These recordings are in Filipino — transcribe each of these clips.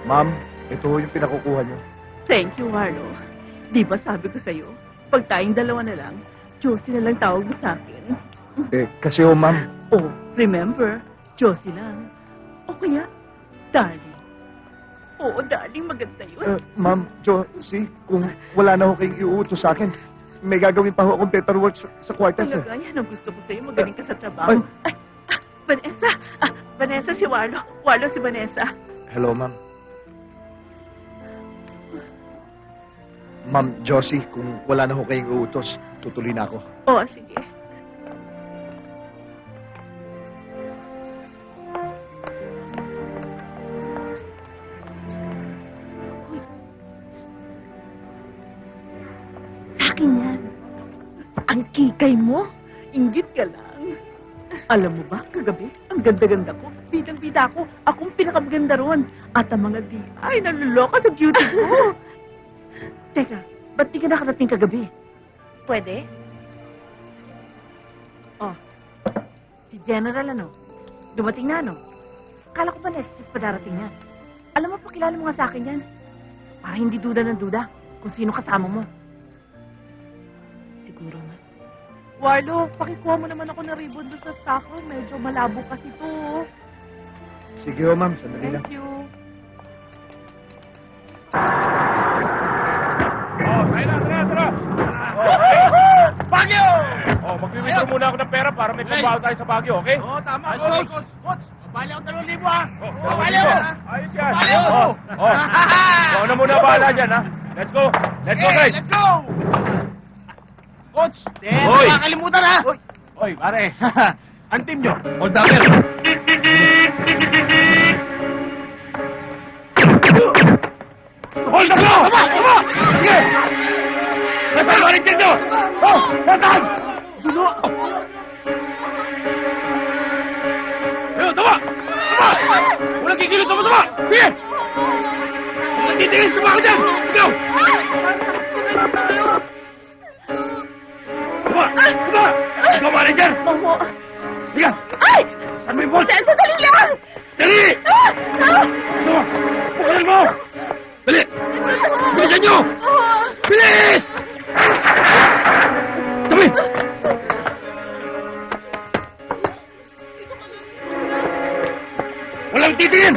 Ma'am, ito yung pinakukuha niyo. Thank you, Marlo. Di ba sabi ko sa'yo, pag tayong dalawa na lang, Josie na lang tawag mo sa akin. Kasi ma'am. Oh, remember, Josie lang. O kaya, darling. Oo, darling, maganda yun. Ma'am, Josie, kung wala na ho kayong iuutos sa akin, may gagawin pa ho akong paperwork sa quarters. Talaga, yan ang gusto ko sa'yo. Magaling ka sa trabaho. Vanessa. Vanessa, si Warlo. Warlo, si Vanessa. Hello, ma'am. Ma'am Josie, kung wala na ho kayong iuutos, tutuloy na ako. Oo, sige. Sa akin yan. Ang kikay mo. Inggit ka lang. Alam mo ba, kagabi, ang ganda-ganda ko. Bidang-bida ko. Akong pinakamaganda ron. At ang mga di ay naluloka sa beauty ko. Teka, ba't di ka nakarating kagabi? Pwede? Oh, si General ano? Dumating na ano? Kala ko ba next week pa darating yan? Alam mo, pakilala mo nga sa akin yan. Para hindi duda ng duda kung sino kasama mo. Siguro na. Warlo, pakikuha mo naman ako ng ribbon doon sa stocker. Medyo malabo kasi to. Sige ho, ma'am. Sandali lang. Thank you. Tara! Baguio! Mag-withdraw muna ako ng pera para may pambawal tayo sa Baguio, okay? Oo, tama. Coach! Mabali ako 2,000, ha? Mabali ako! Ayos yan! Ikaw na muna bahala dyan, ha? Let's go, guys! Let's go! Coach! Hoy! Nakakalimutan, ha? Hoy, pare! Ang team nyo! Hold up, Hold up nyo! Tama! Sige! Nasaan ang team nyo? Nasaan? Dulo! Tama! Walang kikilos sa masama! Sige! Walang titingin sa mga dyan! Ikaw! Tama! Ikaw, manager! Mamo! Sige! Ay! Saan mo yung bolt? Sandali lang! Dali! Sama! Bukalan mo! Dali! Bilisan nyo! Bilis! Dami! Walang titingin!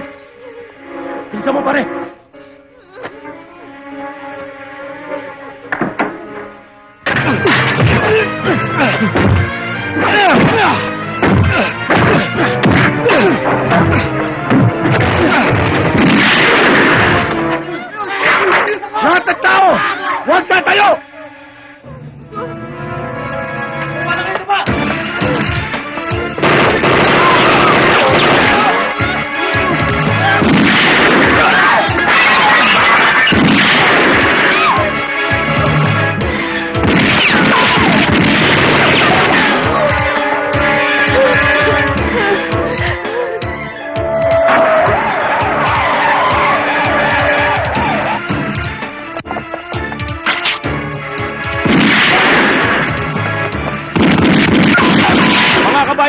Bilisan mo, pare! Lahat ng tao! Huwag tatayo!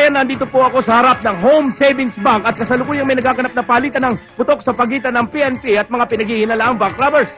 Nandito po ako sa harap ng Home Savings Bank at kasalukuyang may nagaganap na palitan ng putok sa pagitan ng PNP at mga pinaghihinalaang bank robbers.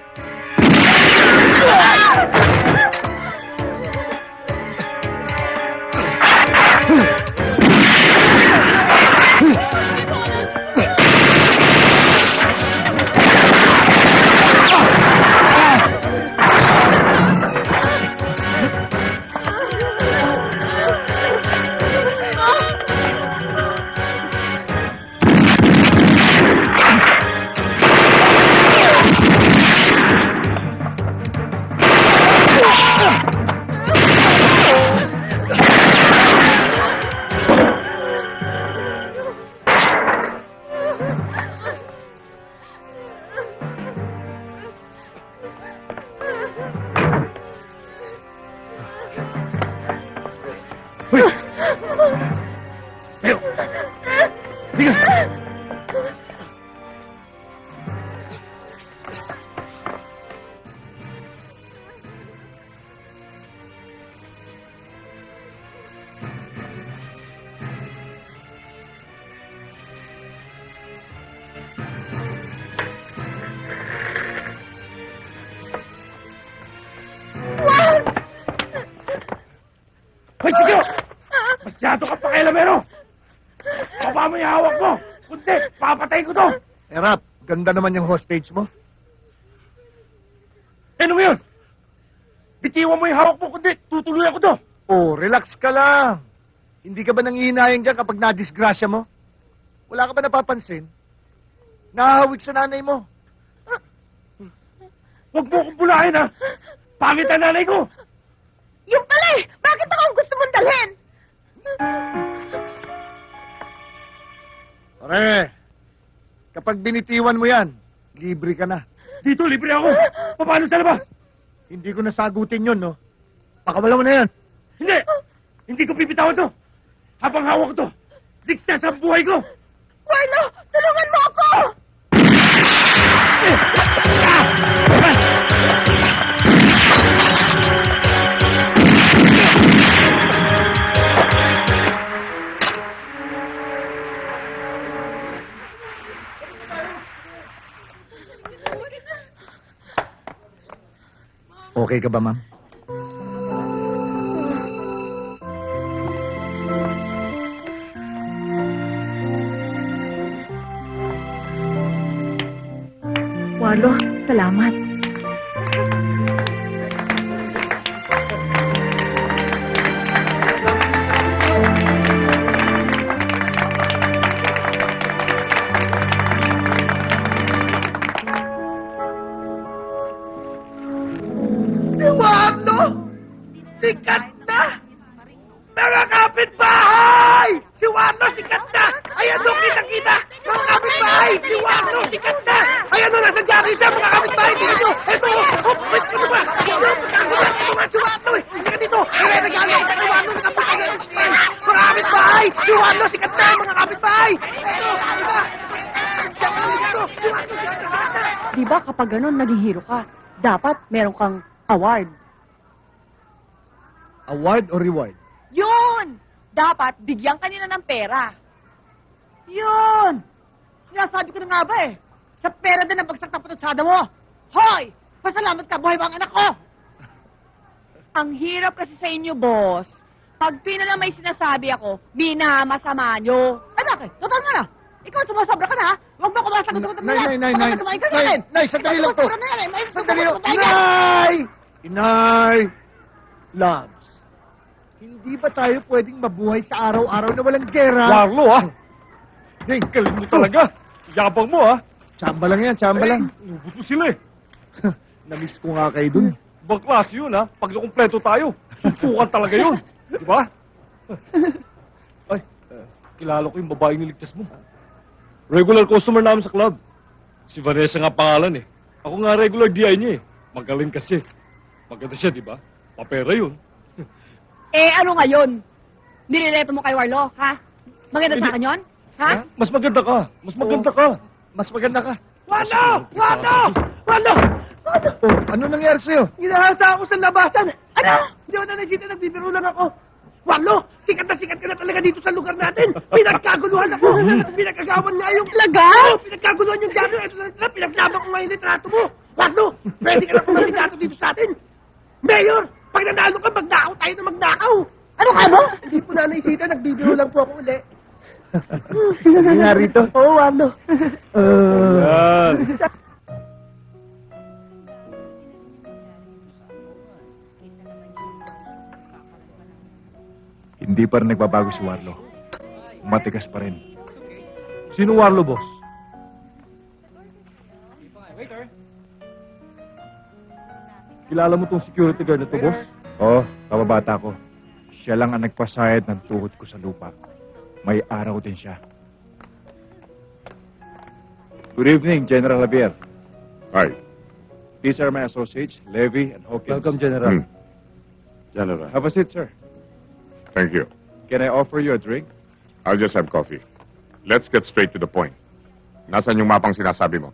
Masyado ka pakialamero! Baba mo yung hawak mo! Kundi, papatayin ko to! Rap, ganda naman yung hostage mo. Ano mo yun? Bitiwan mo yung hawak mo, kundi tutuluyan ko to! Oh, relax ka lang. Hindi ka ba nangihinayang dyan kapag nadisgrasya mo? Wala ka ba napapansin? Nahahawig sa nanay mo. Huwag mo akong bulahin, ha? Pangit ang nanay ko! Yung pala eh! Bakit ako ang gusto mong dalhin? Pare, kapag binitiwan mo yan, libre ka na. Dito, libre ako! Paano sa labas? Hindi ko nasagutin yun, no? Pakawala mo na yan. Hindi! Hindi ko pipitawan to! Habang hawak ko to, ligtas ang buhay ko! Warlo! Tulungan mo ako! Okay ka ba, ma'am? Warlo, salamat. Si Warlo! Sikat na! Mga kapitbahay! Si Warlo, sikat na! Ayan doon, kita-kita! Mga kapitbahay! Si Warlo, sikat na! Ayan doon, nasa Jackie siya, mga kapitbahay! Tingnan nyo! Ito! Oh, wait, ano ba? Ito nga si Warlo eh! Sikat dito! Kaya nagano ako kay Warlo, nakapagano ng stand! Mga kapitbahay! Si Warlo, sikat na! Mga kapitbahay! Ito! Ito! Si Warlo, sikat na! Di ba kapag ganun, naging hero ka, dapat meron kang award. Award or reward? Yun! Dapat bigyan ka nila ng pera. Yun! Sinasabi ko na nga ba eh. Sa pera din ang bagsak na patutsada mo. Hoy! Pasalamat ka, buhay ba ang anak ko? Ang hirap kasi sa inyo, boss. Pag pinala may sinasabi ako, minamasama nyo. Ay, bakit? Total nga na. Ikaw, sumasobra ka na, ha? Huwag mo ko masagot na yan. Nay, Kumain ka na yan. Nay, sandali lang to. Ikaw, sumasobra na yan eh. May Sandali lang. kumain ka. Inay! Inay! Loves, hindi ba tayo pwedeng mabuhay sa araw-araw na walang gera? Warlo, ah! Ding, Galing mo talaga! Yabang mo, ah! Tsamba lang yan, tsamba lang. Nubos mo sila, eh! Namiss ko nga kayo dun. Ibang klase yun, ha? Pag nakumpleto tayo, susukan talaga yun. Di ba? Ay, kilala ko yung babaeng niligtas mo. Regular customer namin sa club. Si Vanessa nga pangalan, eh. Ako nga regular DI niya, eh. Magaling kasi. Maganda siya, di ba? Papera yun. Eh, ano ngayon? Nirereto mo kay Warlo, ha? Maganda sa akin yun? Ha? Mas maganda ka. Mas maganda ka. Mas maganda ka. Wano! Wano! Wano! Oh, ano nangyari sa'yo? Ginahasa ako sa labasan. Ano? Hindi ako na nagsita, nagbibiro lang ako. Walo! Sikat ka na talaga dito sa lugar natin. Pinagkaguluhan ako. Pinagkagawan nga yung... Talaga? Oo, pinagkaguluhan yung gano'n. Ito na sila, pinaglaban ko nga yung litrato mo. Walo! Pwede ka na kumandidato dito sa atin. Mayor! Pag nanalo ka, magnakaw tayo na magnakaw. Ano ka mo? Hindi po na naisita, nagbibiro lang po ako uli. Ano nangyari rito? Oo, Walo. Hindi pa rin nagbabago si Warlo. Matigas pa rin. Sino Warlo, boss? Kilala mo tong security guard na to, boss? Oo, kababata ko. Siya lang ang nagpasayad ng tuhod ko sa lupa. May araw din siya. Good evening, General Javier. Hi. These are my associates, Levy and Hawkins. Welcome, General. General. Have a seat, sir. Thank you. Can I offer you a drink? I'll just have coffee. Let's get straight to the point. Nasaan yung mapang sinasabi mo?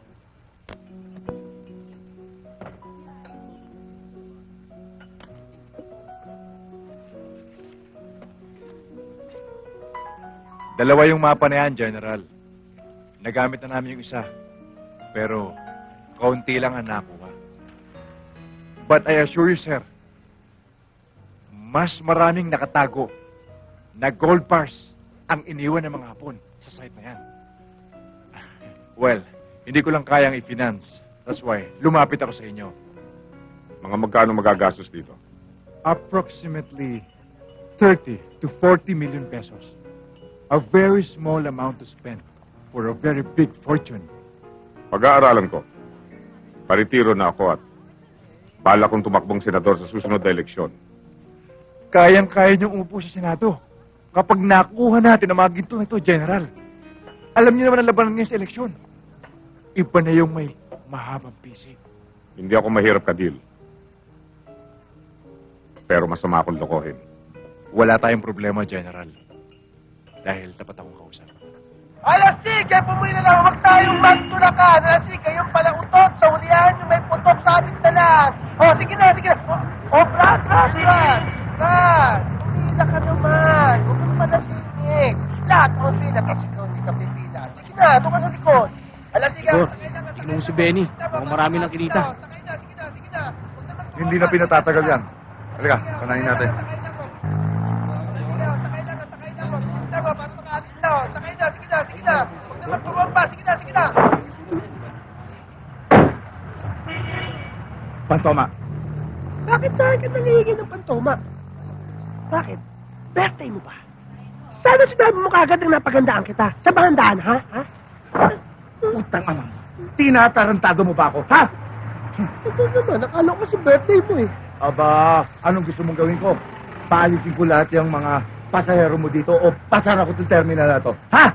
Dalawa yung mapa na yan, General. Nagamit na namin yung isa. Pero, kaunti lang ang nakuha. But I assure you, sir, mas maraming nakatago na gold bars ang iniwan ng mga Hapon sa site na yan. Well, hindi ko lang kayang i-finance. That's why, lumapit ako sa inyo. Mga magkano magagastos dito? Approximately 30 to 40 million pesos. A very small amount to spend for a very big fortune. Pag-aaralan ko. Paritiro na ako at bala kong tumakbong senador sa susunod na eleksyon. Kayang-kaya niyong umupo sa Senado. Kapag nakuha natin ang mga ginto na ito, General. Alam niyo naman ang labanan niya sa eleksyon. Iba na yung may mahabang pisik. Hindi ako mahirap kadil. Pero masama akong lokohin. Wala tayong problema, General. Dahil tapat akong kausap. Alas sige, pumuwi na lang. Huwag tayong magtulakan. Alas sige, yung pala utot sa hulihan, yung may putok sa aming talas. Oh, sige na, sige na. Oh, Brad. Pumila ka naman. Huwag kang malasingig. Lahat ang pila, tapos ikaw hindi ka pipila. Sige na, doon ka sa likod. Alas sige, sakay lang. tignan mo si Benny. Mukhang marami ng kinita. Sakay na. Huwag naman tumama. Hindi na pinatatagal yan. Halika, kanayin natin. Sakay lang. Para makaalis na. Sakay na. Sige na. Huwag naman tumamba. Sige na. Pantoma. Bakit sa akin nangihingi ng pantoma? Bakit? Birthday mo ba? Sana sinabi mo kagad na napagandaan kita. Sa handaan, ha? Utang ama mo. Tinatarantado mo ba ako, ha? Ito naman, akala ko kasi birthday mo eh. Aba, anong gusto mong gawin ko? Paalisin ko lahat yung mga pasahero mo dito o pasara ko itong terminal na to, ha?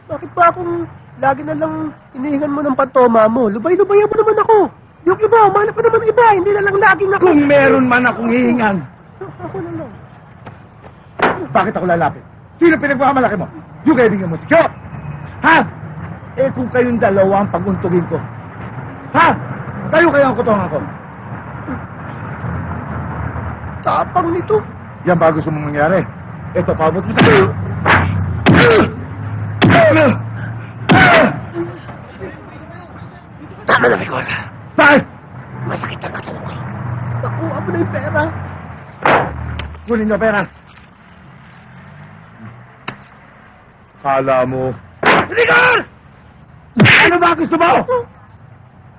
Bakit ba akong lagi na lang hinihingan mo ng pantoma mo? Lubay-lubayan mo naman ako. Yung iba, umanap pa naman ng iba. Hindi na lang laging ako. Kung meron man akong hihingan, Ako na lang. bakit ako lalapit? Sino pinagmamalaki mo? Yung kaibigan mo si Kyo? Ha? Eh kung kayong dalawa ang paguntugin ko. Ha? Kayo ang kutongan ko. Tapang nito. Yan ba gusto mong mangyari? Ito, pabot mo sa kayo. Tama na, Rigor. Bakit? Masakit ang katawan ko. Nakuha mo na yung pera. Kunin niyo pera. Kala mo. Rigor! Ano ba gusto mo?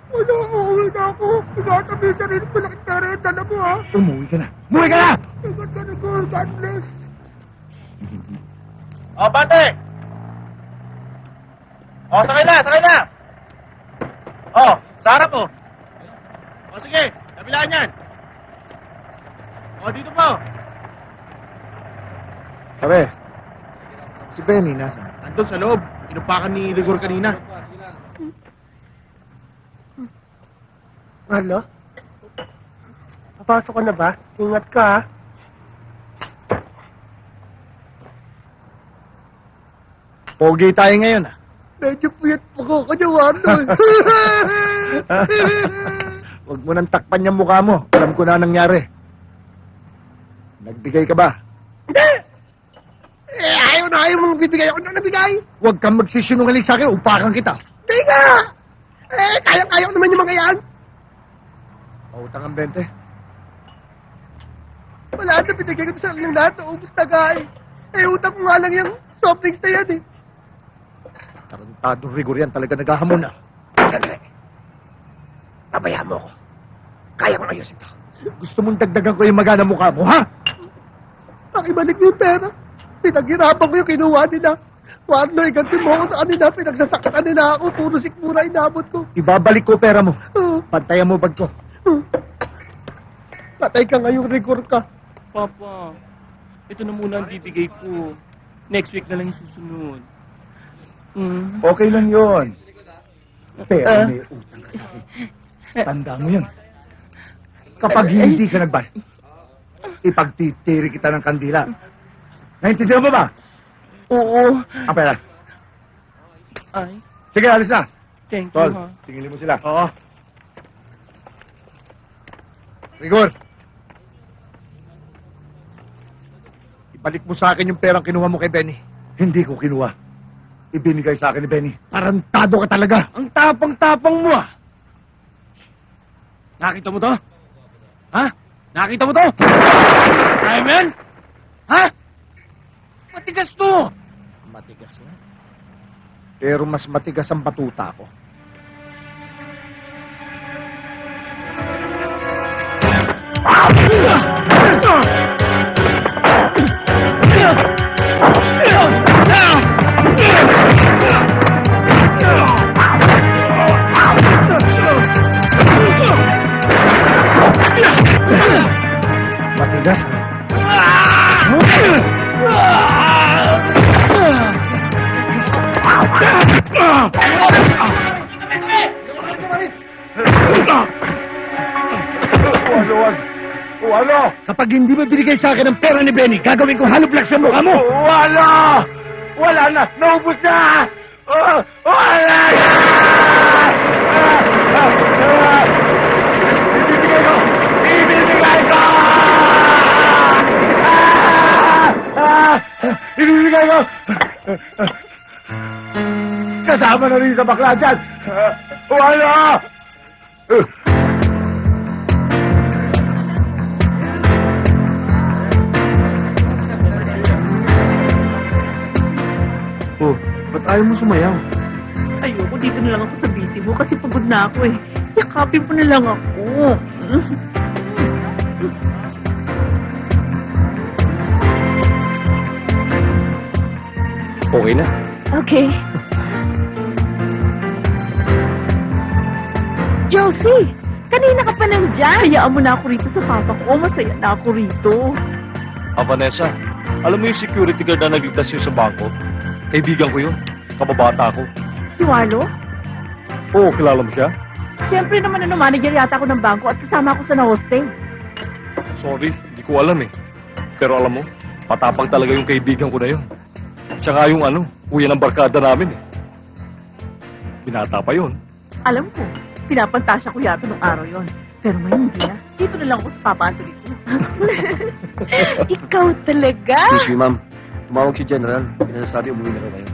Wala, uuwi na ako. Tinatabi sa rin ko lang pera yung dala mo, ha? Umuwi ka na. Umuwi ka na! Ingat ka, Rigor. God bless. O, bate! O, sakay na! O, sa harap mo. O, sige, kabilaan yan. O, dito po. Sabi, si Benny nasa. Nandun sa loob. Inupakan ni Rigor kanina. Ano? Papasok ka na ba? Ingat ka, ha? Pogi tayo ngayon, ah. Medyo puyat po ko kanyawarno. Huwag mo nang takpan yung mukha mo. Alam ko na nangyari. Nagbigay ka ba? Hindi! Ayaw mong bibigay ako na nabigay. Huwag kang magsisinungaling sa akin. Upakan kita. Hindi nga! Kayang-kaya ko naman yung mga yan. Pautang ang 20. Wala na, binigay ko sa ng lahat. Ubus na ka utang ko nga lang yung soft drinks na yan, eh. Tarantadong rigor yan. Talaga naghahamon na. Sandali. Pabayaan mo ako. Kaya ko ayusin to. Gusto mong dagdagan ko yung magana mukha mo, ha? Pakibalik mo yung pera. Pinaghirapan ko yung kinuha nila. Warno, iganti mo ako sa kanila. Pinagsasakatan nila ako. Puro sikmura inabot ko. Ibabalik ko pera mo. Oh. Pantayan mo bag ko. Patay ka ngayong rigor ka. Papa, ito na muna ang bibigay ko. Next week na lang yung susunod. Okay lang yun. Pero may utang ka sa akin. Tanda mo yun. Kapag hindi ka nagbalik, ipagtitiri kita ng kandila. Naintindihan mo ba? Oo. Ang pera. Ay, Sige, alis na. thank you, Tol, ha. tingilin mo sila. Oo. Rigor. Ibalik mo sa akin yung perang kinuha mo kay Benny. Hindi ko kinuha. Ibinigay sa akin ni Benny. Tarantado ka talaga. Ang tapang-tapang mo, ah. Nakita mo to? Ha? Nakita mo to? Kaya mo yan? Ha? Matigas to! Matigas nga. Pero mas matigas ang batuta ko. Matigas. Wala! Kapag hindi mo binigay sa akin ang pera ni Benny, gagawin ko haloblak sa mukha mo! Wala! Wala na! Naubos na! Wala na! Ibibigay ko! Ibibigay ko! Ibibigay ko! Kasama na rin sa bakla dyan! Wala! Oh, ba't ayaw mo sumayaw? Ayoko, dito na lang ako sa busy mo kasi pagod na ako eh. Yakapin mo na lang ako. Okay na. Okay. Josie, kanina ka pa nandyan. Hayaan mo na ako rito sa papa ko. Masaya na ako rito. Vanessa, alam mo yung security guard na nagligtas yun sa bangko? Kaibigan ko yun. Kababata ko. Si Walo? Oo, kilala mo siya? Siyempre naman manager yata ako ng bangko at kasama ako sa na-hosting. Sorry, hindi ko alam eh. Pero alam mo, patapang talaga yung kaibigan ko na yun. Tsaka yung kuya ng barkada namin eh. Binata pa yun. Alam ko, pinapantasya ko yata nung araw yon. Pero ngayon hindi na. Dito na lang ako sa Papa Anthony ko. Ikaw talaga? Excuse me, ma'am. Tumawag si General. Pinasasabi umuwi na kayo.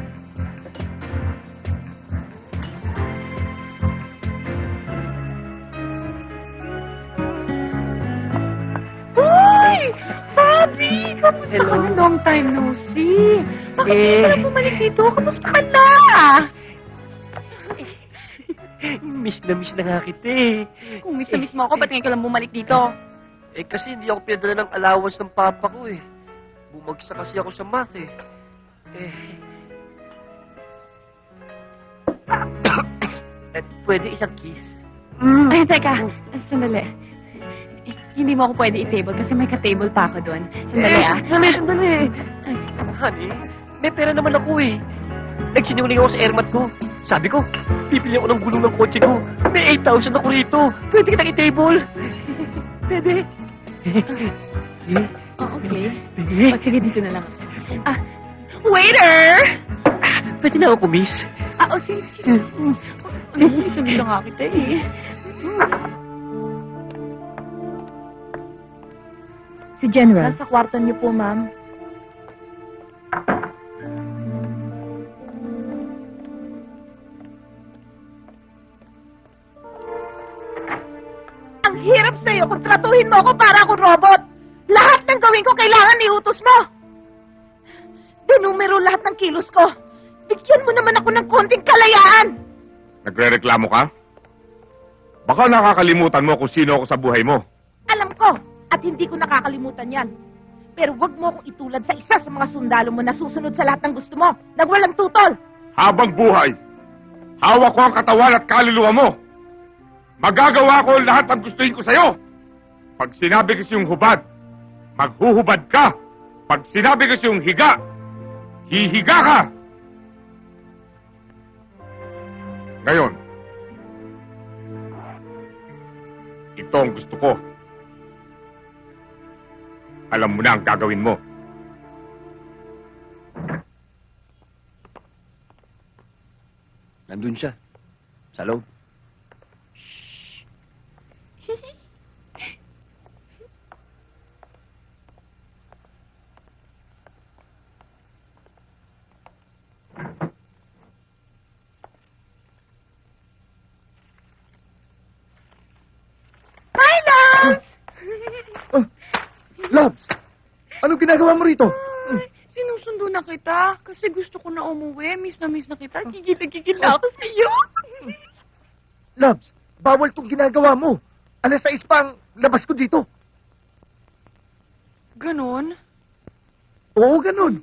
Hoy! Papi! Kamusta ka na? Long time no see. Bakit hindi ka na bumalik dito? Kamusta ka na? Miss na nga kita eh. Kung miss na miss mo ako, ba't ngayon ka lang bumalik dito? Eh kasi hindi ako pinadala ng allowance ng papa ko eh. Bumagsak kasi ako sa math eh. Pwede isang kiss? Ay, teka. Sandali. Hindi mo ako pwede i-table kasi may ka-table pa ako doon. Sandali, Sandali. Ay. Honey, may pera naman ako eh. Nagsinungaling ako sa airmat ko. Sabi ko, bibili ako ng gulong ng kotse ko. May 8,000 ako rito. Pwede kitang i-table. Pwede. Oh, okay. Pwede. O, sige, dito na lang. Waiter! Pwede na ako, miss. Sige. Sunod lang nga kita eh. Si General. Nasa kwarto niyo po, ma'am. Ang hirap sa'yo kung tratuhin mo ako para akong robot. Lahat ng gawin ko kailangan iutos mo. Dinumero lahat ng kilos ko. Bigyan mo naman ako ng konting kalayaan. Nagre-reklamo ka? Baka nakakalimutan mo kung sino ako sa buhay mo. Alam ko, at hindi ko nakakalimutan yan. Pero wag mo akong itulad sa isa sa mga sundalo mo na susunod sa lahat ng gusto mo, nang walang tutol. Habang buhay, hawak ko ang katawan at kaluluwa mo. Magagawa ko lahat ng gustuin ko sa'yo. Pag sinabi kasi yung hubad, maghuhubad ka. Pag sinabi kasi yung higa, hihiga ka. Ngayon, ito ang gusto ko. Alam mo na ang gagawin mo. Nandun siya. Sa loob. Labs! Anong ginagawa mo rito? Sinusundo na kita kasi gusto ko na umuwi. Miss na kita. Gigil na ako sa iyo. Labs, bawal tong ginagawa mo. Alas 6 pa ang labas ko dito. Ganon? Oo, ganun.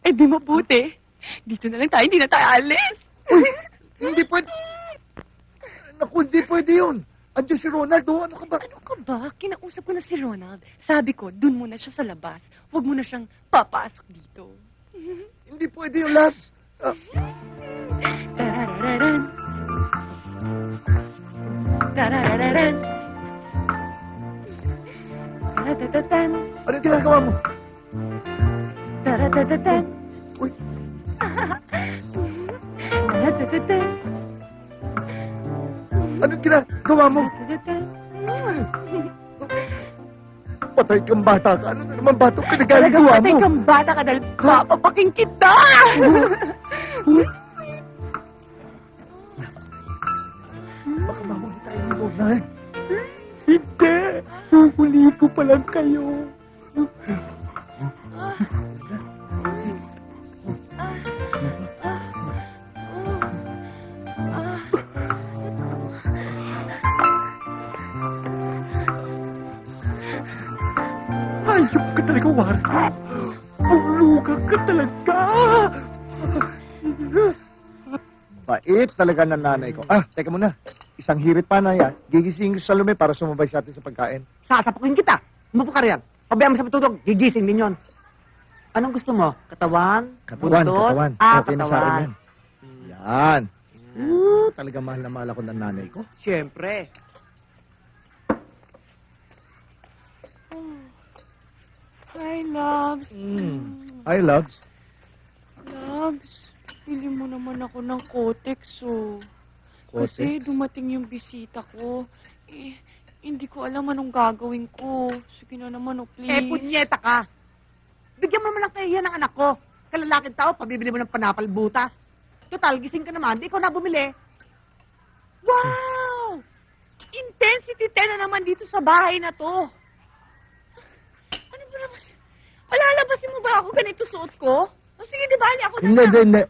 Eh, di mabuti. Dito na lang tayo, hindi na tayo alis. Hindi pwede. Naku, hindi pwede yun. Andiyan si Ronald, oh. Ano ka ba? Ano ka ba? Kinausap ko na si Ronald. Sabi ko, dun muna siya sa labas. Huwag mo na siyang papasok dito. Hindi pwede yung Labs. Tararararan. Tararararan. Taratatan. Ano ginagawa mo? Taratatan. Uy, Taratatan. ano ginagawa mo? Taratatan. Patay kang bata ka. Ano na naman bata Talagang pinagagawa patay mo? kang bata ka dahil papapaking kita! Baka mahuli tayo ni Ronald. Hindi. Huli ko pa lang kayo. Ayok ka talaga, Warren. Ulugan ka talaga. Bait talaga ng nanay ko. Teka muna. Isang hirit pa na yan. Gigising ko sa lume para sumabay sa atin sa pagkain. Sasapakin kita. Umupo ka riyan. Pabayaan mo sa patutog. Gigising din yun. Anong gusto mo? Katawan? Katawan. Buntot? Okay na sa akin katawan. yan. Yan. Talaga mahal na mahal ako ng nanay ko. Siyempre. Hi, loves. Hi, loves. Loves, pili mo naman ako ng Kotex, oh. Kasi Kotex? dumating yung bisita ko. Eh, hindi ko alam anong gagawin ko. Sige na naman, oh, please. Punyeta ka. Bigyan mo naman ng kahiyan ng anak ko. Kalalaking tao, pabibili mo ng panapal butas. Total, gising ka naman. Di ko na bumili. Wow! Intensity 10 na naman dito sa bahay na to. Ano ba naman? Palalabasin mo ba ako ganito suot ko? O sige, di bali ako na lang. Hindi.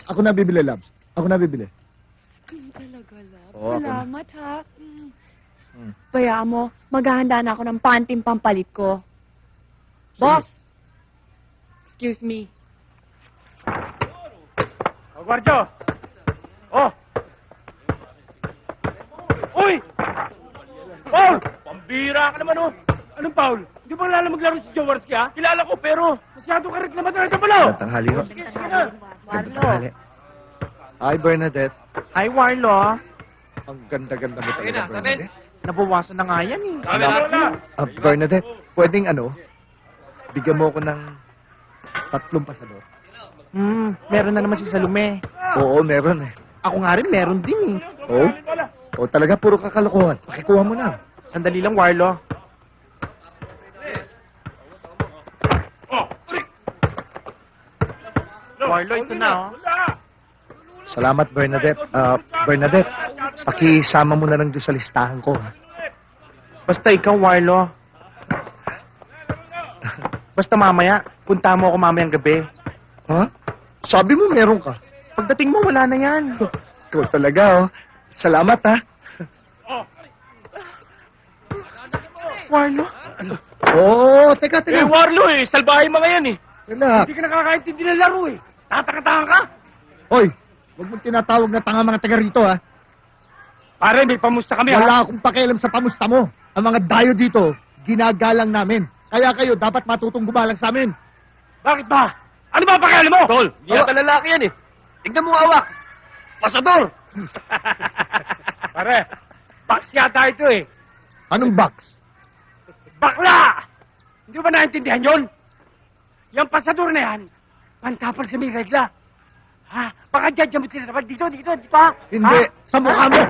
Ako na bibili, loves. Ako na bibili. Talaga, love. Oo, ako na. Salamat, ha. Bayaan mo, maghahanda na ako ng panting pampalit ko. Boss! Excuse me. Gwardiyo! Oh! Uy! Paul! Pambira ka naman, oh! Anong Paul? Hindi ba lala maglaro si Jaworski, ha? Kilala ko, pero masyado ka reklamador sa balo! Tanghali ko. Sige na! Tanghali. Hi, Bernadette. Hi, Warlo. Ang ganda-ganda mo talaga, Bernadette. Nabawasan na nga yan, eh. Sabi na! Bernadette, pwedeng bigyan mo ako ng 3 pasador. Meron na naman si Salome. Oo, meron eh. Ako nga rin, meron din, eh. Oo? Oo, talaga puro kakalokohan. Pakikuha mo na. Sandali lang, Warlo. Warlo, ito na, oh. Salamat, Bernadette. Bernadette, pakisama mo na lang doon sa listahan ko. Ha? Basta ikaw, Warlo. Basta mamaya, punta mo ako mamayang gabi. Ha? Sabi mo meron ka. Pagdating mo, wala na yan. Ikaw talaga, oh. Salamat, ha? Warlo? Oo, teka. Warlo, salbahin mga yan, Relax. Hindi ka nakakaintindi ng laro, Tataka-taka ka! Hoy, huwag mong tinatawag na tanga mga taga rito, ha? Pare, may pamusta kami, Wala akong pakialam sa pamusta mo. Ang mga dayo dito, ginagalang namin. Kaya kayo, dapat matutong gumalang sa amin. Bakit ba? Ano ba ang pakialam mo? Tol, hindi yata lalaki yan, Tignan mo hawak. Pasador! Pare, box yata ito, Anong box? Bakla! Hindi mo ba naintindihan yun? Yung pasador na yan, pantapal sa may regla. Ha? Baka dyan mo tinatapal dito, di ba? Hindi, sa mukha mo.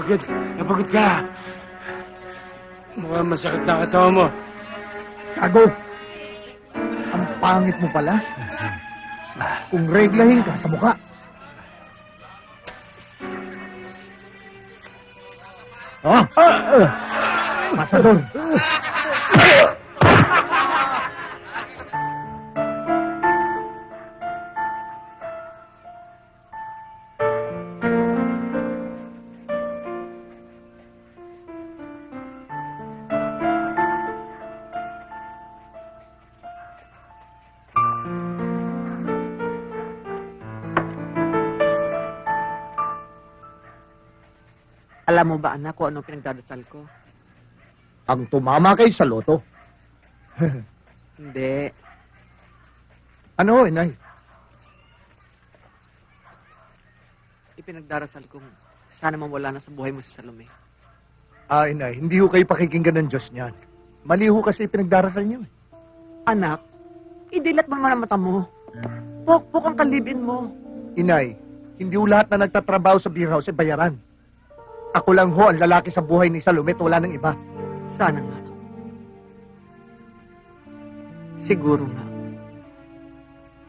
Napagod ka. Mukhang masakit na katawan mo. Gago! Ang pangit mo pala. Kung reglahin ka sa mukha. Masador. Alam mo ba, anak, kung ano pinagdadasal ko? Ang tumama kay sa loto. Hindi. Ano, inay? Ipinagdarasal kong sana mawala na sa buhay mo si Salome. Inay, hindi ho kayo pakikinggan ng Diyos niyan. Mali ho kasi pinagdarasal niyo. Anak, idilat mo naman ang mata mo. Pok-pok ang kalibin mo. Inay, hindi ho lahat na nagtatrabaho sa beer house ay bayaran. Ako lang ho ang lalaki sa buhay ni Salome at wala ng iba. Sana nga. Siguro nga.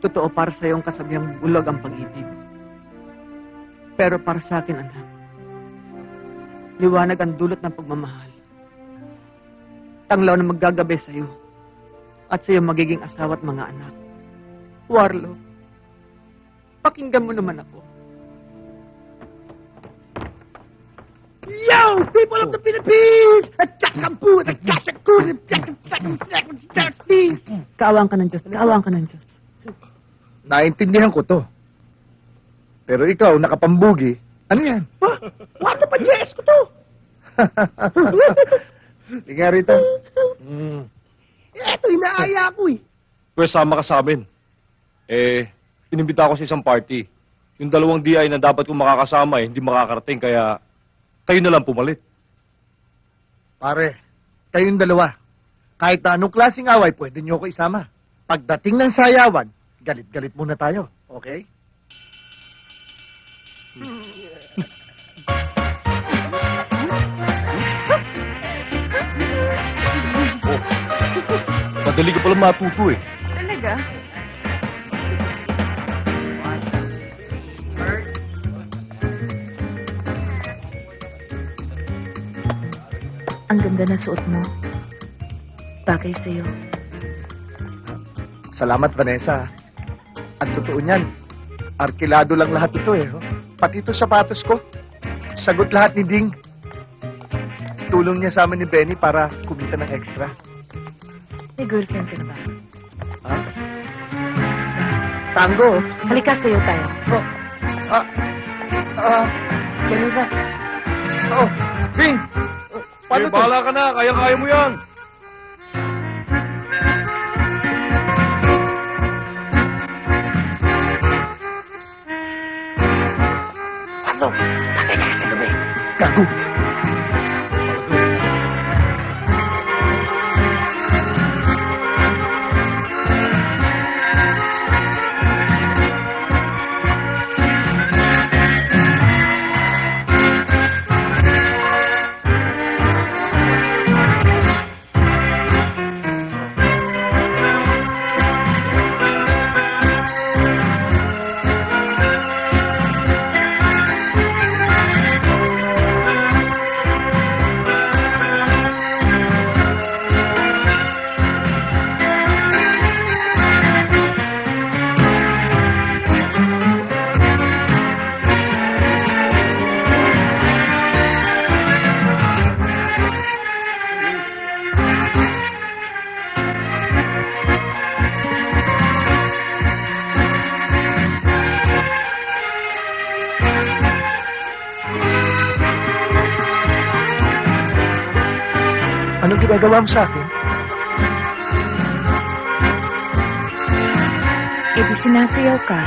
Totoo para sa iyong kasabihang bulog ang pag-ibig. Pero para sa akin, anak, liwanag ang dulot ng pagmamahal. Tanglaw na maggagabi sa iyo at sa iyong magiging asawa at mga anak. Warlo, pakinggan mo naman ako. Yo, people of the Philippines! Attack ang po! Attack ang po! Kaawang ka ng Diyos. Kaawang ka ng Diyos. Naintindihan ko to. Pero ikaw, nakapambugi, ano yan? Wala pa Diyos ko to! Liga rito. Eto, inaaya ko eh. Pwes, sama ka sa amin. Inimbita ako sa isang party. Yung 2 DI na dapat kong makakasama hindi makakarating, kaya kayo na lang pumalit. Pare, kayong dalawa. Kahit na anong klaseng away, pwede niyo ako isama. Pagdating ng sayawan, galit-galit muna tayo. Okay? Madali ka pala matuto eh. Talaga? Ang ganda na suot mo. Bagay sa'yo. Salamat, Vanessa. Ang totoo niyan, arkilado lang lahat ito eh. Oh. Pati ito sapatos ko. Sagot lahat ni Ding. Tulong niya sa amin ni Benny para kumita ng extra. May girlfriend ka na ba? Tango. Halika sa'yo tayo. Vanessa. Oh, Ding. Paano to? Bahala ka na, kaya-kaya mo yan. Ano? Patay ka sa gabi. Gago. Anong ginagawa mo sa akin? E di sinasayaw ka.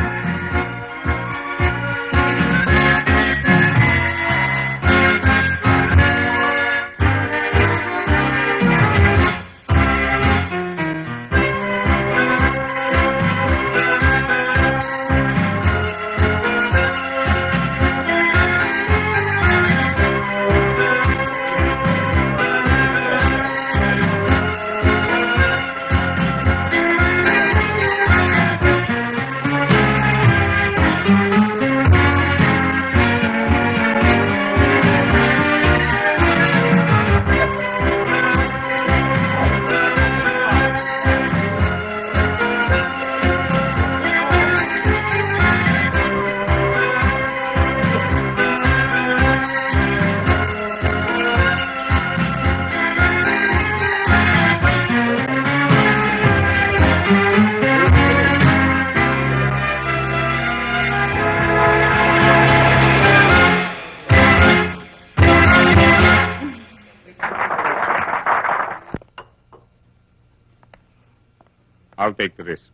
I'll take the risk.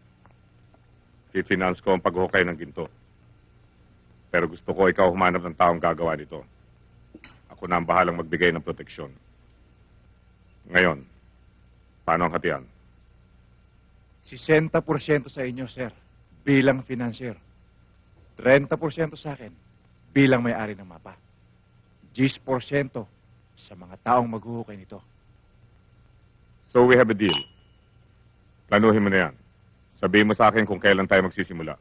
I-finance ko ang paghukay ng ginto. Pero gusto ko ikaw humanap ng taong gagawa nito. Ako na ang bahalang magbigay ng proteksyon. Ngayon, paano ang hatian? 60% sa inyo, sir, bilang financier. 30% sa akin, bilang may-ari ng mapa. 10% sa mga taong maghuhukay nito. So we have a deal. Planuhin mo na yan. Sabihin mo sa akin kung kailan tayo magsisimula.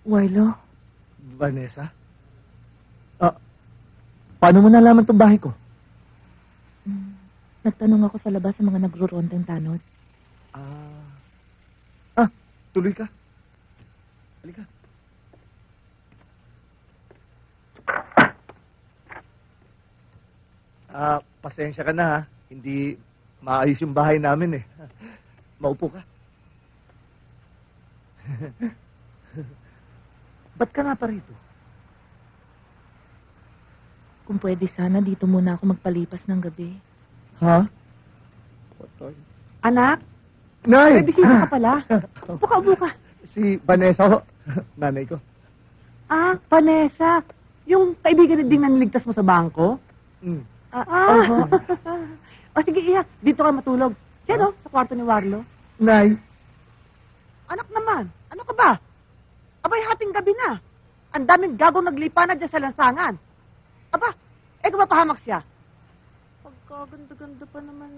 Warlo, Vanessa? Paano mo nalaman itong bahay ko? nagtanong ako sa labas sa mga nagro-rondang tanod. Tuloy ka. Halika. Pasensya ka na ha. Hindi maayos yung bahay namin eh. Maupo ka. Ba't ka nga pa rito? Kung pwede sana, dito muna ako magpalipas ng gabi. Ha? Anak, Nay! may bisita ka pala. Upo ka. Si Vanessa ho. Nanay ko. Vanessa. Yung kaibigan din na niligtas mo sa bangko? O sige, Iya. Dito ka matulog. Diyan sa kwarto ni Warlo. Nay! Anak naman, ano ka ba? Abay, hating gabi na. Ang daming gagong naglipa na dyan sa lansangan. Aba, kumapahamak siya. Pagkaganda-ganda pa naman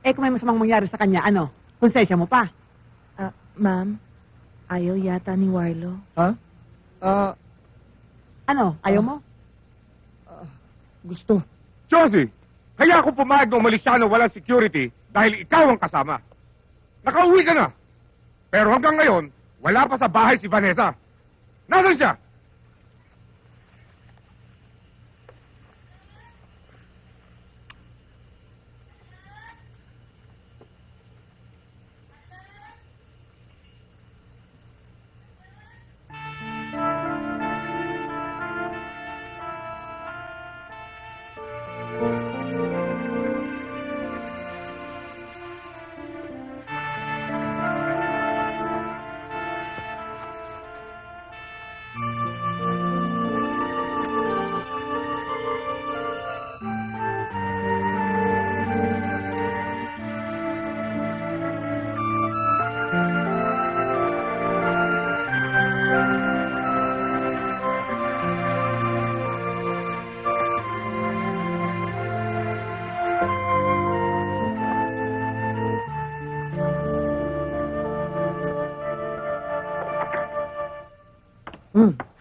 kung may masamang mangyari sa kanya, konsensya mo pa? Ma'am, ayaw yata ni Warlo. Ha? Ayaw mo? Gusto. Josie, kaya ako pumayag na umalis siya na walang security dahil ikaw ang kasama. Nakauwi ka na. Pero hanggang ngayon, wala pa sa bahay si Vanessa. Nasaan siya?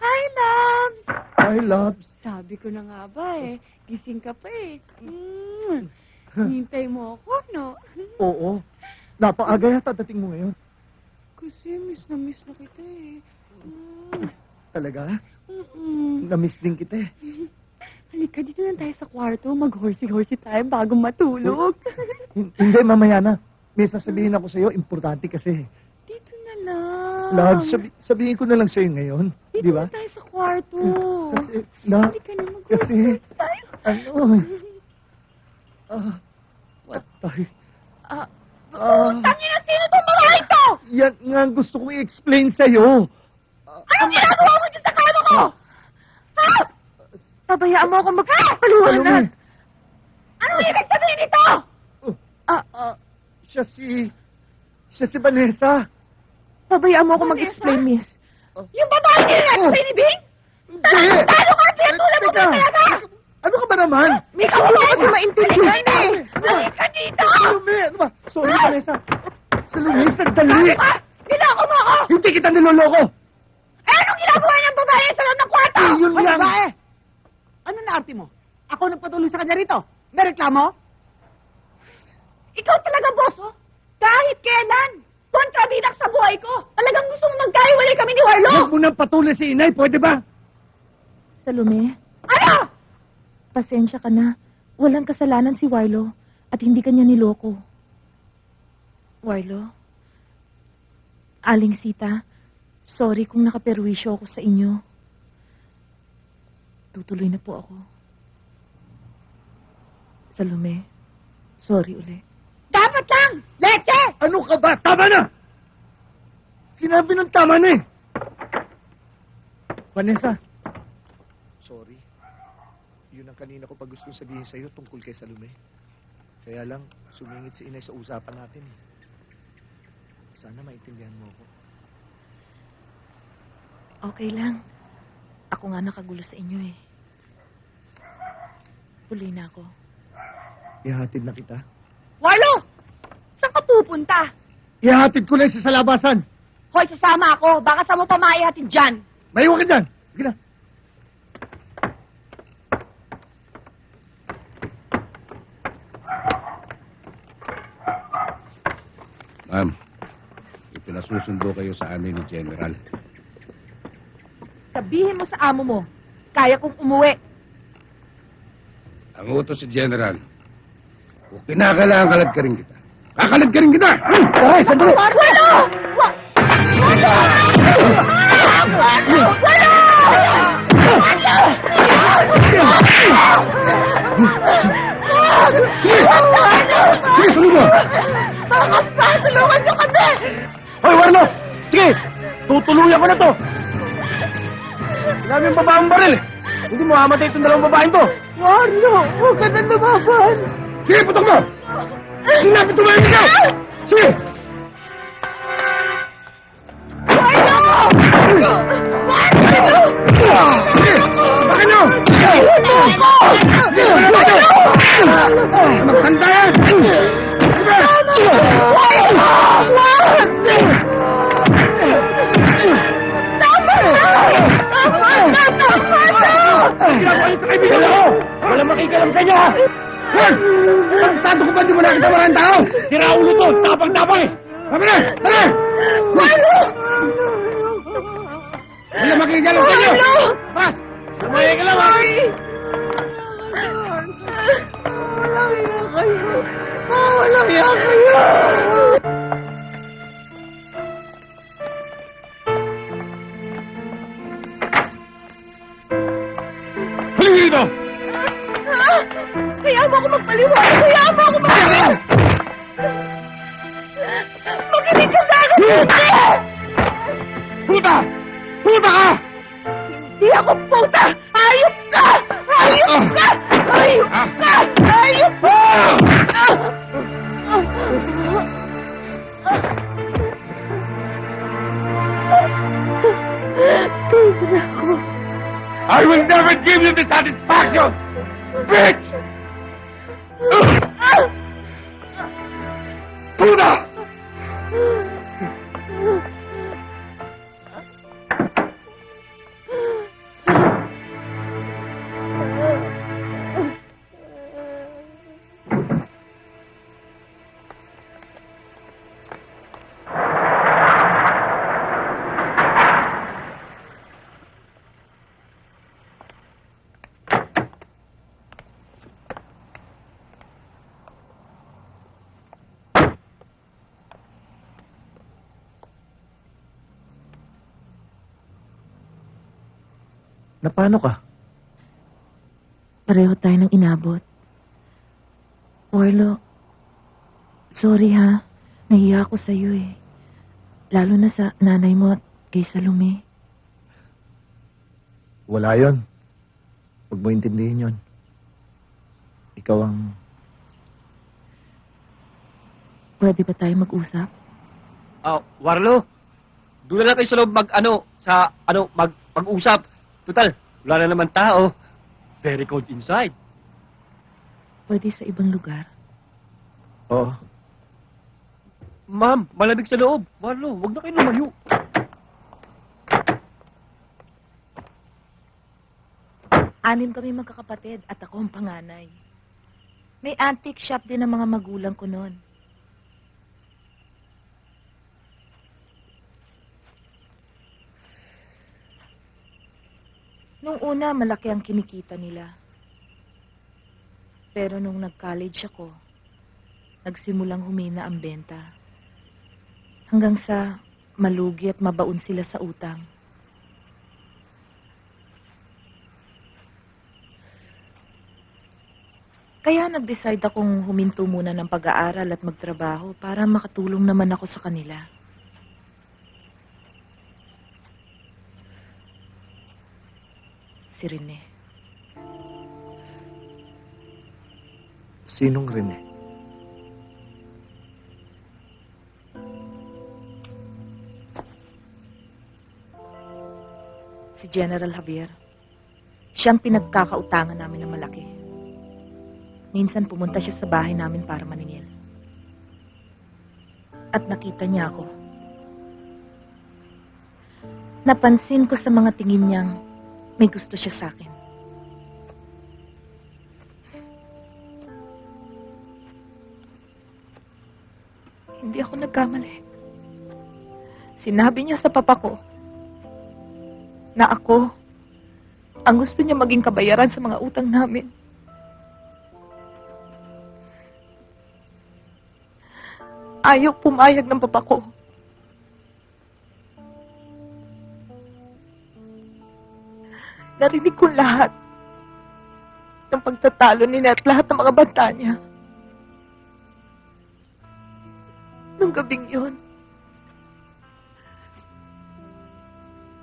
Hi, Loves! Hi, loves. Sabi ko na nga ba gising ka pa Hintay mo ako, no? Oo. Napaaga yata dating mo ngayon. Kasi miss na kita Talaga? Na-miss din kita eh. Halika, dito lang tayo sa kwarto. Mag-horsey-horsey tayo bago matulog. Hindi, mamaya na. May sasabihin ako sa'yo, importante kasi. Dito na lang. Love, sabihin ko na lang sa'yo ngayon. Dito Di ba? na tayo sa kwarto. Kasi, love, Halika na, kasi, mag-horsey tayo. What the... Tangina, sino tong babae to? Yan nga ang gusto kong i-explain sa'yo. Anong ginagawa mo dyan sa kama ko? Ha? Pabayaan mo ako magpapaliwanag. Anong ibig sabihin nito? Siya si Vanessa. Pabayaan mo ako Vanessa? mag-explain, miss. Yung babae nila sa inibig? Hindi! Talo ka, pinatulad mo Teka! ba talaga? Ano ka ba naman? Miss, hindi ko kasi maintindihan Halika dito! Salome! Ano ba? Sorry, Vanessa. Salome, sandali! Niloko mo ako! Hindi kita niloloko! Anong ginagawa ng babae sa loob ng kwarto? Yun lang! Ano na arte mo? Ako nagpatuloy sa kanya rito. May reklamo? Ikaw talaga, boss, oh. Kahit kailan, kontrabidak sa buhay ko. Talagang gusto mong magkahiwalay kami ni Warlo. Huwag mo nang patuloy si inay, pwede ba? Salome, Ano? pasensya ka na. Walang kasalanan si Warlo at hindi kanya niloko. Warlo? Aling Sita, sorry kung nakaperwisyo ako sa inyo. Tutuloy na po ako. Salome, sorry ulit. Dapat lang! Leche! Ano ka ba? Tama na! Sinabi ng tama na eh. Vanessa. Sorry. Yun ang kanina ko pa gustong sabihin sa'yo tungkol kay Salome. Kaya lang, sumingit si inay sa usapan natin eh. Sana maintindihan mo ako. Okay lang. Ako nga nakagulo sa inyo eh. Tuloy na ako. Ihatid na kita. Warlo! Saan ka pupunta? Ihatid ko lang siya sa labasan. Hoy, sasama ako. Baka sa mo pa maihatid dyan. Maiwan ka dyan. Sige na. Ma'am, ipinasusundo kayo sa amin ni General. Sabihin mo sa amo mo, kaya kong umuwi. Ang utos si General, kung kinakailangan kalad ka rin kita, kakalad ka rin kita! Aray, sandali! Warlo! Sige, sunod mo! Tulungan niyo kami! Hoy, Warlo! Sige! Tutuluyan ko na to! Sinabi yung babaeng baril eh. Hindi mo hamatay itong dalawang babaeng to. Warlo, huwag ka na lumaban. Sige, putok mo! Sinabi tumayin ka! Sige! Sige! Bakit nyo! Magtanda yan! Sige! Ginagawa niyo sa kaibigan ako! Walang makikalam sa inyo, ha? Hoy! Pagtado ko ba di mo nakita maraming tao? Sira ulo to! Tapang-tapang eh! Sabi na! Tara! Walang makikalam sa inyo! Pas! Sumaya ka lang, ha? Walang iya kayo. Halika dito! Kaya mo ako magpaliwanag! Kaya mo ako magpaliwanag! Makinig ka sa akin! Hindi! Puta! Puta ka! Hindi ako puta! Hayop ka! Hayop ka! Hayop ka! Hayop ka! I will never give you the satisfaction! Bitch! Puta! Na paano ka? Pareho tayo ng inabot. Warlo, sorry ha. Nahiya ako sa'yo eh. Lalo na sa nanay mo at kay Salome. Wala yon. Huwag mo intindihin yon. Ikaw ang... Pwede ba tayo mag-usap? Warlo, doon na lang kayo sa loob mag-usap. Total, wala na naman tao. Very cold inside. Pwede sa ibang lugar? Oo. Ma'am, malamig sa loob. Warlo, wag na kayo lumayo. Anim kami magkakapatid at ako ang panganay. May antique shop din ang mga magulang ko noon. Nung una, malaki ang kinikita nila. Pero nung nag-college ako, nagsimulang humina ang benta. Hanggang sa malugi at mabaon sila sa utang. Kaya nag-decide akong huminto muna ng pag-aaral at magtrabaho para makatulong naman ako sa kanila. Si Rene. Sinong Rene? Si General Javier. Siyang pinagkakautangan namin ng malaki. Minsan pumunta siya sa bahay namin para maningil. At nakita niya ako. Napansin ko sa mga tingin niyang may gusto siya sa akin. Hindi ako nagkamali. Sinabi niya sa papa ko na ako ang gusto niya maging kabayaran sa mga utang namin. Ayaw pumayag ng papa ko. Narinig ko lahat ng pagtatalo niya at lahat ng mga banta niya. Nung gabing yun,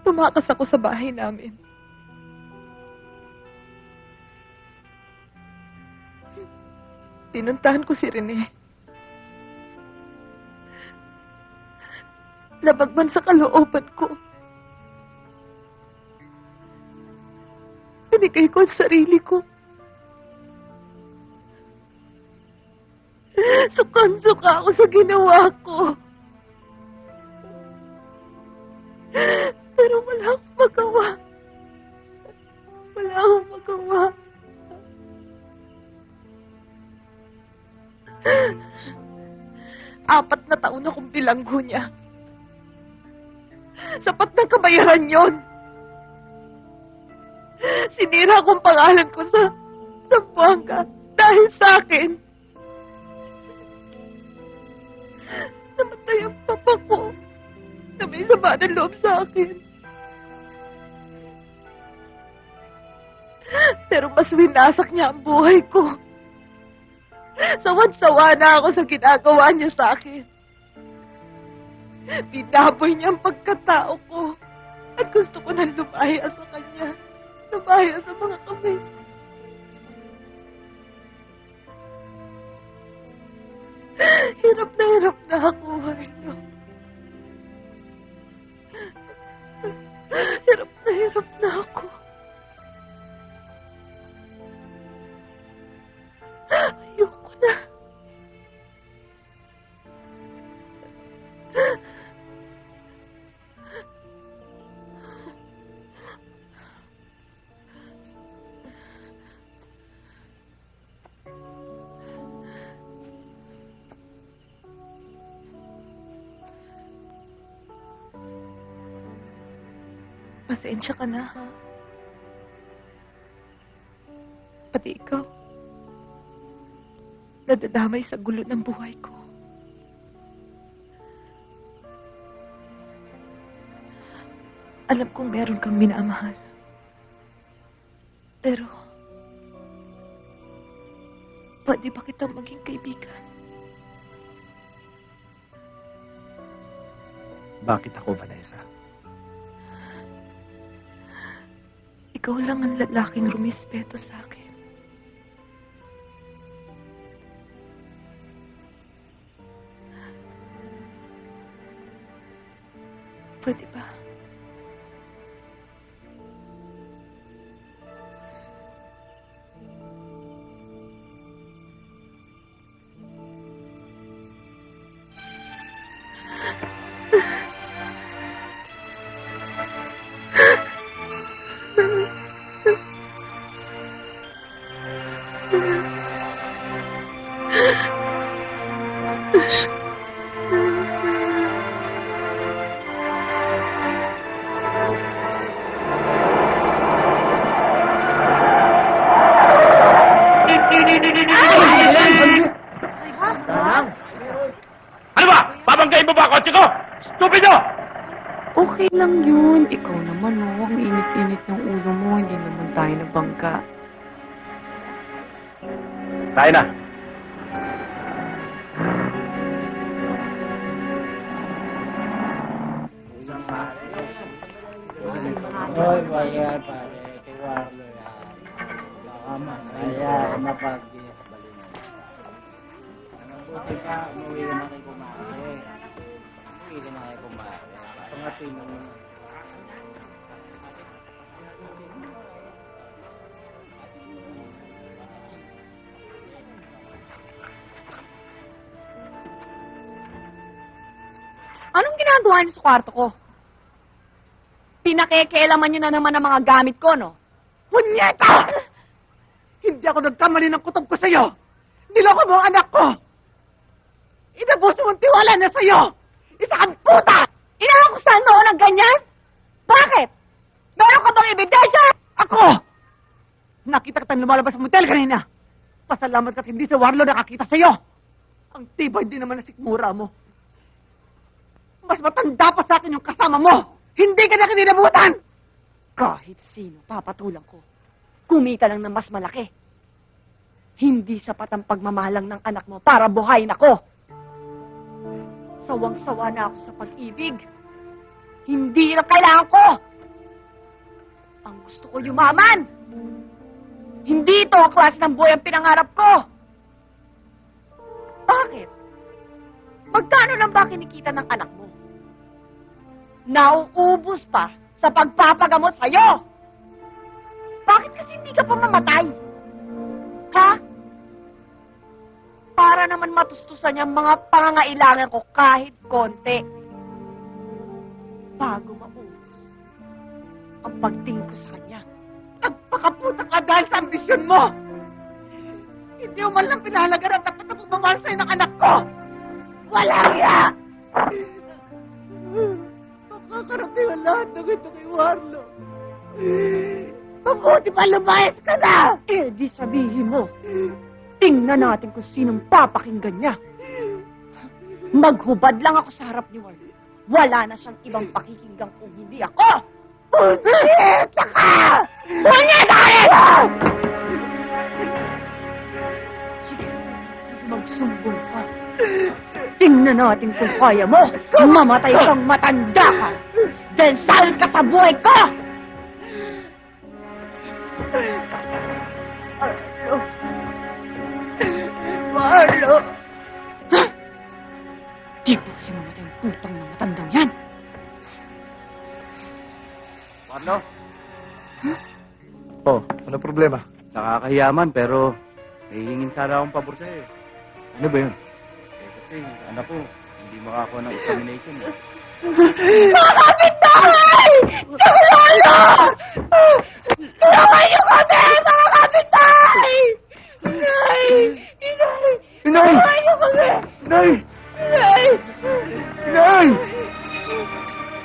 tumakas ako sa bahay namin. Pinuntahan ko si Rene. Nabagman sa kalooban ko. Binigay ko ang sarili ko. Sukan-suka ako sa ginawa ko. Pero wala akong magawa. Wala akong magawa. Apat na taon akong bilanggo niya. Sapat na kabayaran yon. Sinira kong pangalan ko sa Buanga dahil sa akin. Namatay ang papa ko na may sama ng loob sa akin. Pero mas winasak niya ang buhay ko. Sawan-sawa na ako sa ginagawa niya sa akin. Binaboy niya ang pagkatao ko at gusto ko nang lumaya sa kanya. Lumaya sa mga kamay. Hirap na ako, Arno. Hirap na ako. Ayoko na. Pasensya ka na, ha? Pati ikaw. Nadadamay sa gulo ng buhay ko. Alam kong meron kang minamahal. Pero, pwede ba kitang maging kaibigan? Bakit ako, Vanessa? Ikaw lang ang lalaking rumispeto sa akin. Pwede ba? Okay lang yun. Ikaw naman, oh. Ang init-init ng ulo mo. Hindi naman tayo nabangga. Tayo na. Hoy, wala pare. Kay Warlo yan. Baka makaya mapag-balinan. Mabuti pa, umuwi na kay kumare. Umuwi na kay kumare. Pangatin mo. Anong ginagawa niyo sa kwarto ko? Pinakekealaman niyo na naman ang mga gamit ko, no? Punyeta! Hindi ako nagkamali ng kutob ko sa'yo. Niloko mo ang anak ko. Inabuso mong tiwala na sa'yo. Isa kang puta! Inaakusahan mo ako ng ganyan? Bakit? Meron ka bang ebidensya? Ako! Nakita kitang lumalabas sa motel kanina. Pasalamat ka't hindi sa Warlo nakakita sa'yo. Ang tibay din naman na sikmura mo. Mas matanda pa sa akin yung kasama mo. Hindi ka na kinilabutan! Kahit sino, papatulang ko. Kumita lang ng mas malaki. Hindi sapat ang pagmamahalang ng anak mo para buhayin ako. Sawang-sawa na ako sa pag-ibig. Hindi na kailangan ko. Ang gusto ko yumaman. Hindi ito ang klase ng buhay ang pinangarap ko. Bakit? Magkano lang ba kinikita ng anak mo? Nauubos pa sa pagpapagamot sa'yo. Bakit kasi hindi ka pa mamatay? Ha? Para naman matustusan niya ang mga pangangailangan ko kahit konti. Bago maubos ang pagtingin ko sa kanya. Nagpakaputa ka dahil sa ambisyon mo. Hindi mo man lang pinahalagan ang dapat na pagmamahal sa'yo ng anak ko. Walang iya! Makakarating ang lahat ng ito kay Warlo. Mabuti pa lumayas ka na! Eh, di sabihin mo. Tingnan natin kung sinong papakinggan niya. Maghubad lang ako sa harap ni Warlo. Wala na siyang ibang pakikinggan kung hindi ako. Punyeta ka! Punyeta ka! Sige, magsumbong ka. Tingnan natin kung kaya mo. Mamatay kang matanda ka. Densal ka sa buhay ko! Warlo! Ha? Di ba kasi mamatay ang putang na matandang yan? Warlo, Oh, ano problema? nakakahiyaman pero hihingin sana akong pabor sa'yo. Ano ba yun? Kasi anak ko, hindi makakuha ng examination. Mga kapitay! Si Lolo! Tulungan niyo kami, mga kapitay! Inay! Inay! Inay! Tulungan niyo kami! Inay! Inay! Inay!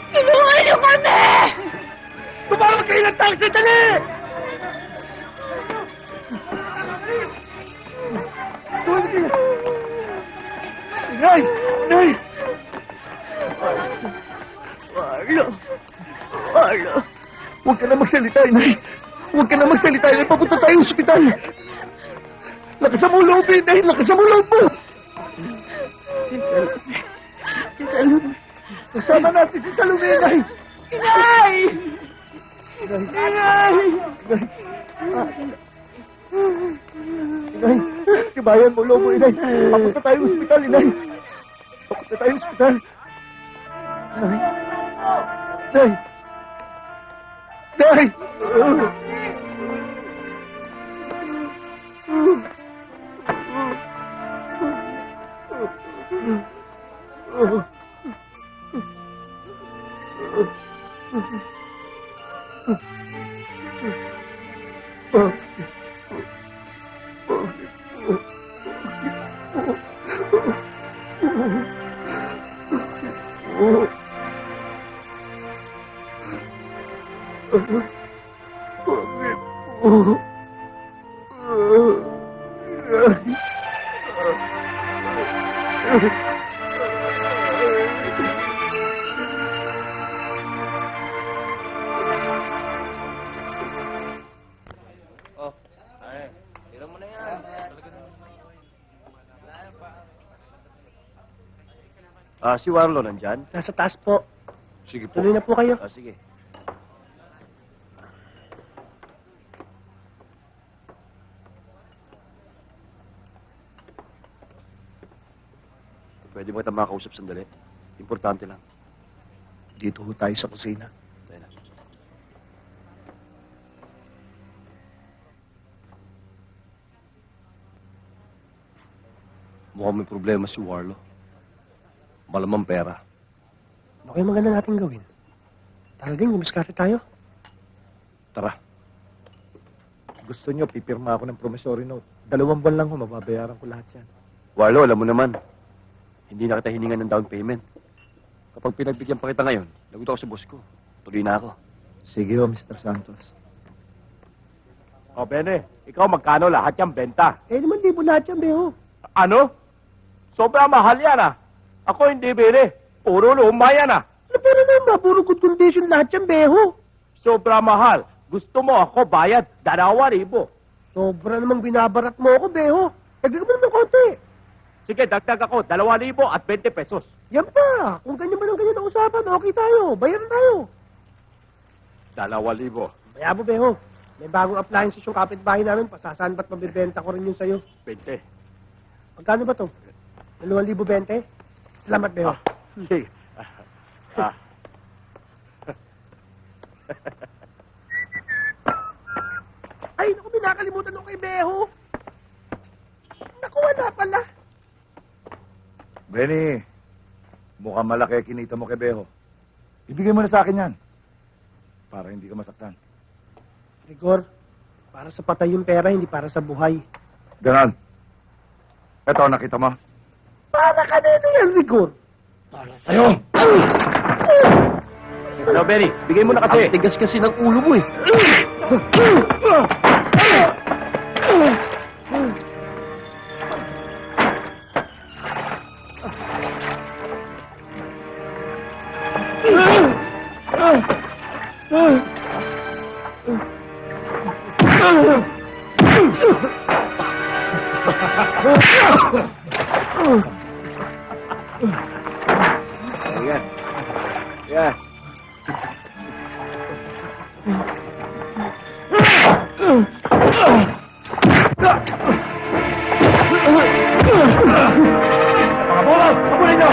Tulungan niyo kami! Tumawag kayo ng taxi, dali! Tumawag kayo! Inay! Inay! Warlo! Warlo! Huwag ka na magsalita, Inay! Huwag ka na magsalita, Inay! Papunta tayo sa ospital! Lakasan mo ang loob, Inay! Lakasan mo ang loob mo! Si Salome! Kasama natin si Salome, Inay! Inay! Inay! Inay! Tibayan mo ang loob mo, Inay! Papunta tayo sa ospital, Inay! Papunta tayo sa ospital! Inay! Inay! Inay! Si Warlo nandyan? Nasa taas po. Sige po. Tuloy na po kayo. Sige. Pwede mo kita makausap sandali? Importante lang. Dito ho tayo sa kusina. Tayo na. Mukhang may problema si Warlo. Malamang pera. Ano kayo maganda natin gawin? Tara din, gumiskarte tayo. Tara. Gusto nyo, pipirma ako ng promissory note. 2 buwan lang ho, mababayaran ko lahat yan. Warlo, alam mo naman. Hindi na kita hiningan ng down payment. Kapag pinagbigyan pa kita ngayon, lagot ako sa boss ko. Tuloy na ako. Sige ho, Mr. Santos. O, Bene, ikaw magkano lahat yung benta? Eh, 5,000 lahat yan, Beho. Ano? Sobra mahal yan ah. Ako hindi, Bene. Puro luma yan ah. Ano pero naman, puro good condition lahat yan, Beho. Sobra mahal. Gusto mo ako bayad 2,000. Sobra namang binabarat mo ako, Beho. Dagdag mo naman konti. Sige, dagdag ako 2,000 at 20 pesos. Yan pa. Kung ganyan ba ng ganyan na usapan, okay tayo. Bayaran tayo. 2,000. Bayabo, Beho. May bagong appliances yung kapitbahay namin. Pasasan ba't mabibenta ko rin yun sa'yo? 20. Magkano ba to? 2,020? Salamat, Beho. Sige. Ay, naku, binakalimutan ko kay Beho. Naku, wala pala. Benny, mukhang malaki kinita mo kay Beho. Ibigay mo na sa akin yan. Para hindi ka masaktan. Rigor, para sa patay yung pera, hindi para sa buhay. Ganon. Eto, nakita mo? Para ka nito yan, Rigor. Sa'yo! Ano, Benny? Bigay mo na kasi. Ang tigas kasi ng ulo mo eh. Ayan. Ayan. Mga bola! Kapulin nyo!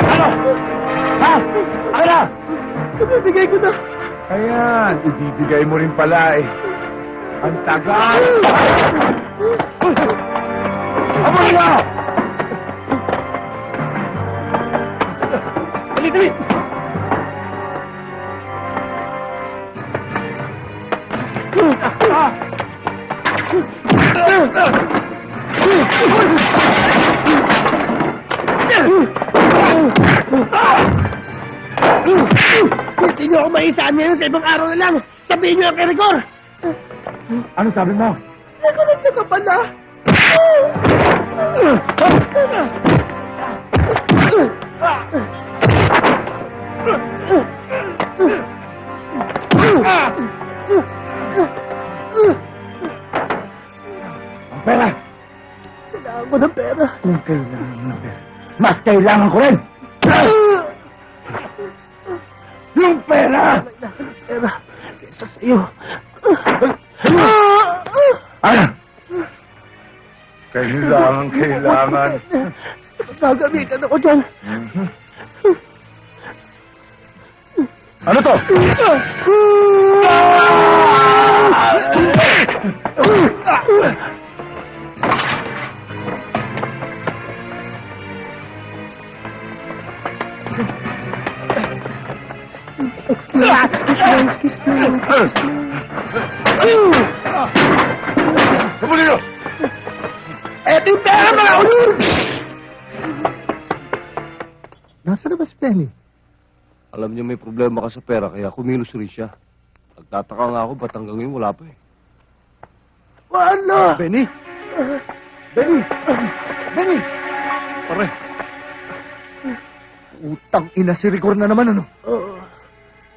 Ano? Ha? Ano na? Ibibigay ko na. Ayan, ibibigay mo rin pala eh. Ang tagal! Kapulin nyo! Dali, dali. Hindi nyo ako maisaan ngayon sa ibang araw na lang. Sabihin nyo ang kay Rigor. Ano sabi mo? Nakalagyan ka pala. Ang pera! Kailangan ko ng pera. Kung kailangan ng pera. Mas kailangan ko rin! Yung pera! Kailangan ng pera. Kesa sa'yo. Ano? Kailangan. Gagamitan ako dyan. Ano to? Excuse me. Kapulin nyo! Eto yung pera, mga ulur! Nasaan na ba si Penny? Alam niyo may problema ka sa pera, kaya kumilos rin siya. Nagtataka nga ako, ba't hanggang ngayon wala pa eh. Wala! Benny! Benny! Benny! Pare, Utang ina si Rigor na naman, ano? Oo.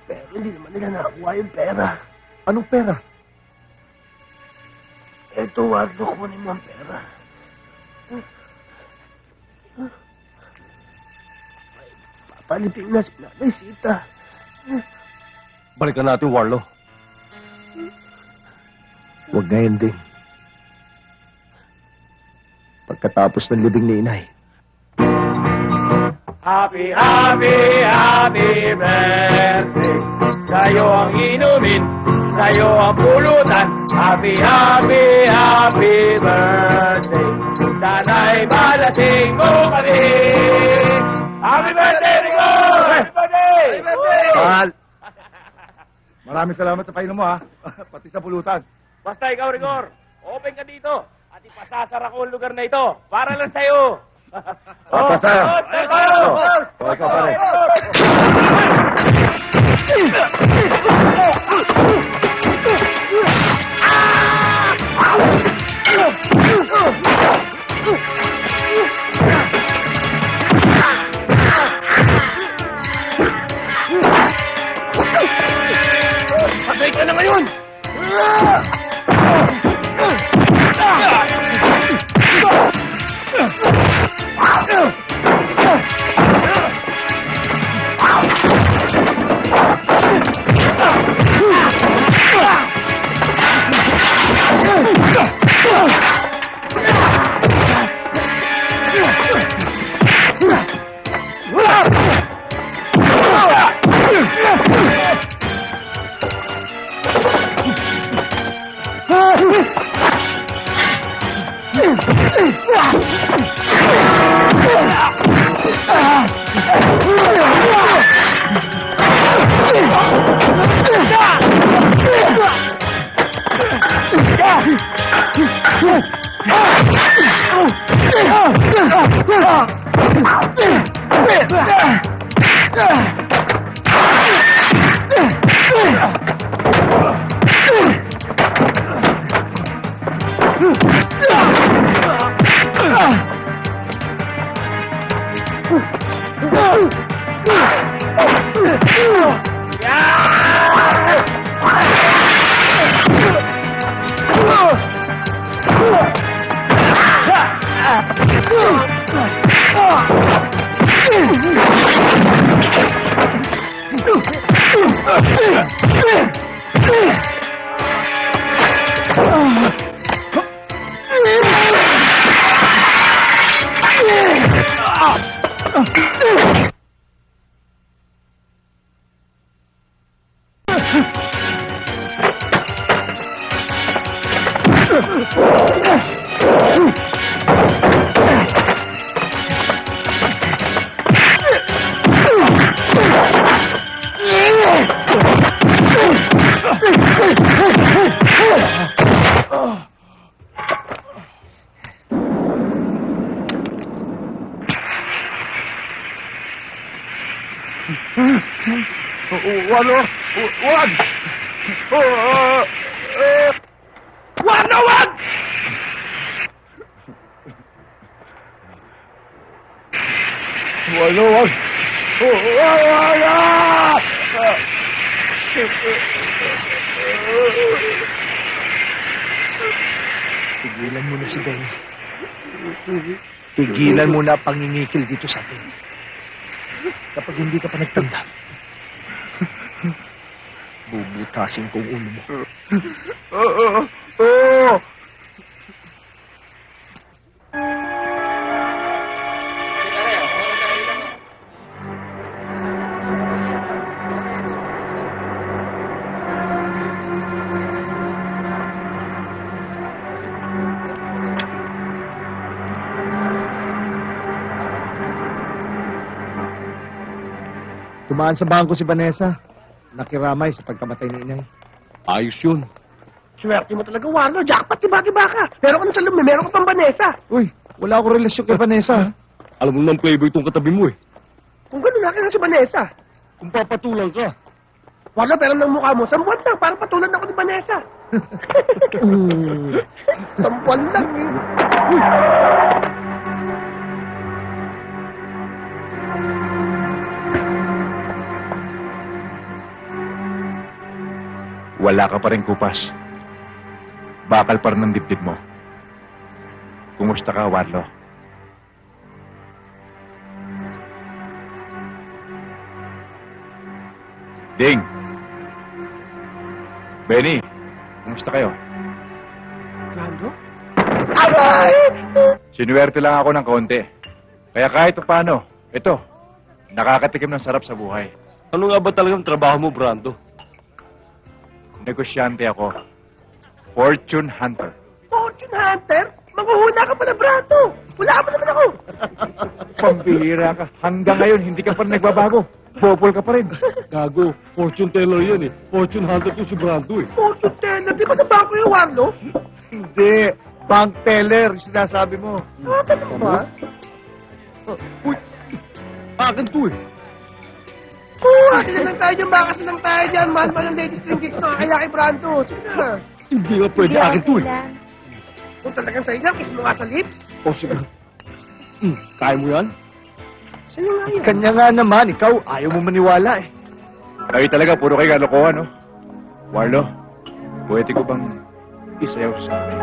Pero hindi naman nila nakakuha yung pera. Anong pera? Eto, Warlo, kunin mo ang pera. Papalipin na si Nanay Sita. Balikan natin, Warlo. Huwag ngayon din. Pagkatapos ng libing ni Inay. Happy, happy, happy birthday. Sa'yo ang inumin, sa'yo ang pulutan. Happy, happy, happy birthday. Sana'y malasing mo kami. Happy birthday, Rico! Happy birthday! Happy birthday! Mahal! Maraming salamat sa painom mo, ha? Pati sa pulutan. Basta ikaw, Rigor, open ka dito at ipasasara ko ang lugar na ito para lang sa'yo. Sa'yo. O, ikaw pa rin. Patay ka na ngayon! Walo! Wag! Wag na wag! Walo, wag! Wala! Tigilan mo na si Ben. Tigilan mo na ang pangingikil dito sa atin. Kapag hindi ka pa nagtanda, bubutasin ko ang ulo mo. Tumaan sa bangko si Vanessa. Nakiramay sa pagkamatay ni Inay. Ayos yun. Swerte mo talaga, Warlo. Jackpot, tiba-tiba ka. Meron ka ng salumi, meron ka pang Vanessa. Uy, wala akong relasyon kay Vanessa. Alam mo ng playboy itong katabi mo eh. Kung gano'n laki na si Vanessa. Kung papatulang ka. Warlo, pero ng mukha mo, sambuan lang. Parang patulan ako ni Vanessa. Sambuan lang. Wala ka pa rin kupas. Bakal pa rin ng dibdib mo. Kumusta ka, Warlo? Ding! Benny, kumusta kayo? Brando? Sinuwerte lang ako ng konti. Kaya kahit paano, ito, nakakatikim ng sarap sa buhay. Ano nga ba talagang trabaho mo, Brando? Negosyante ako. Fortune hunter. Fortune Hunter? Manguhula ka pa na, Brando! Wala mo naman ako! Pambihira ka. Hanggang ngayon, hindi ka pa rin nagbabago. Bopol ka pa rin. Gago, fortune teller yan eh. Fortune hunter to si Brando eh. Fortune Teller? Di ba sa bangko yung Warlo? Hindi. Bank teller, sinasabi mo. Ah, ganun ba? Uy, akin to eh. Oo, atin na lang tayo dyan. Bakas na lang tayo dyan. Mahal pa ng ladies drink dito. Kaya kay Brando. Sige na. Hindi nga pwede, akin to eh. Kung talagang sa'yo lang, kiss mo nga sa lips. O sige. Kaya mo yan? Sa'yo nga yan. Kanya nga naman, ikaw, ayaw mo maniwala eh. Kayo talaga, puro kayo kalokohan, no? Warlo, pwede ko bang isayaw sa akin?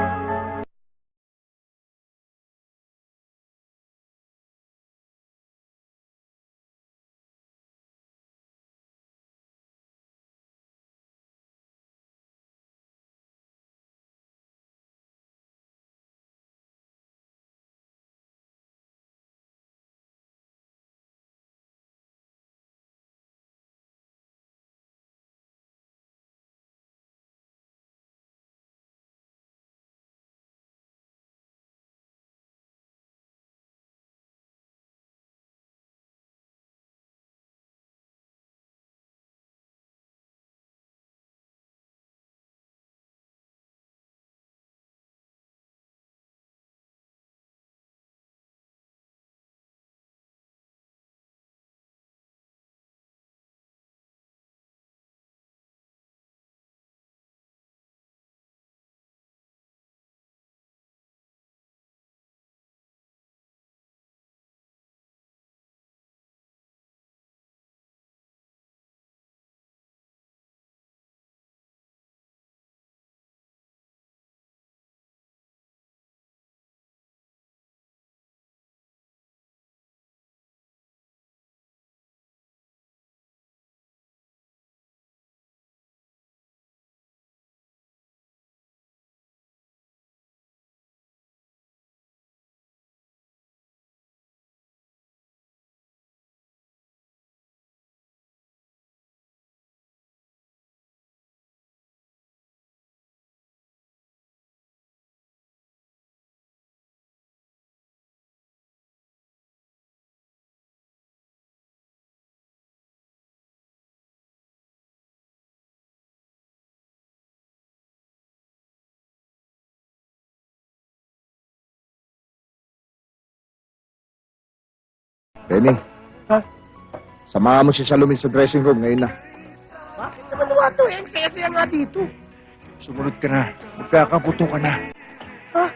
Benny. Ha? Samahan mo si Salome sa dressing room ngayon na. Bakit naman nawa to eh? Ang saya-saya nga dito. Sumunod ka na. Magkakabuto ka na. Ha?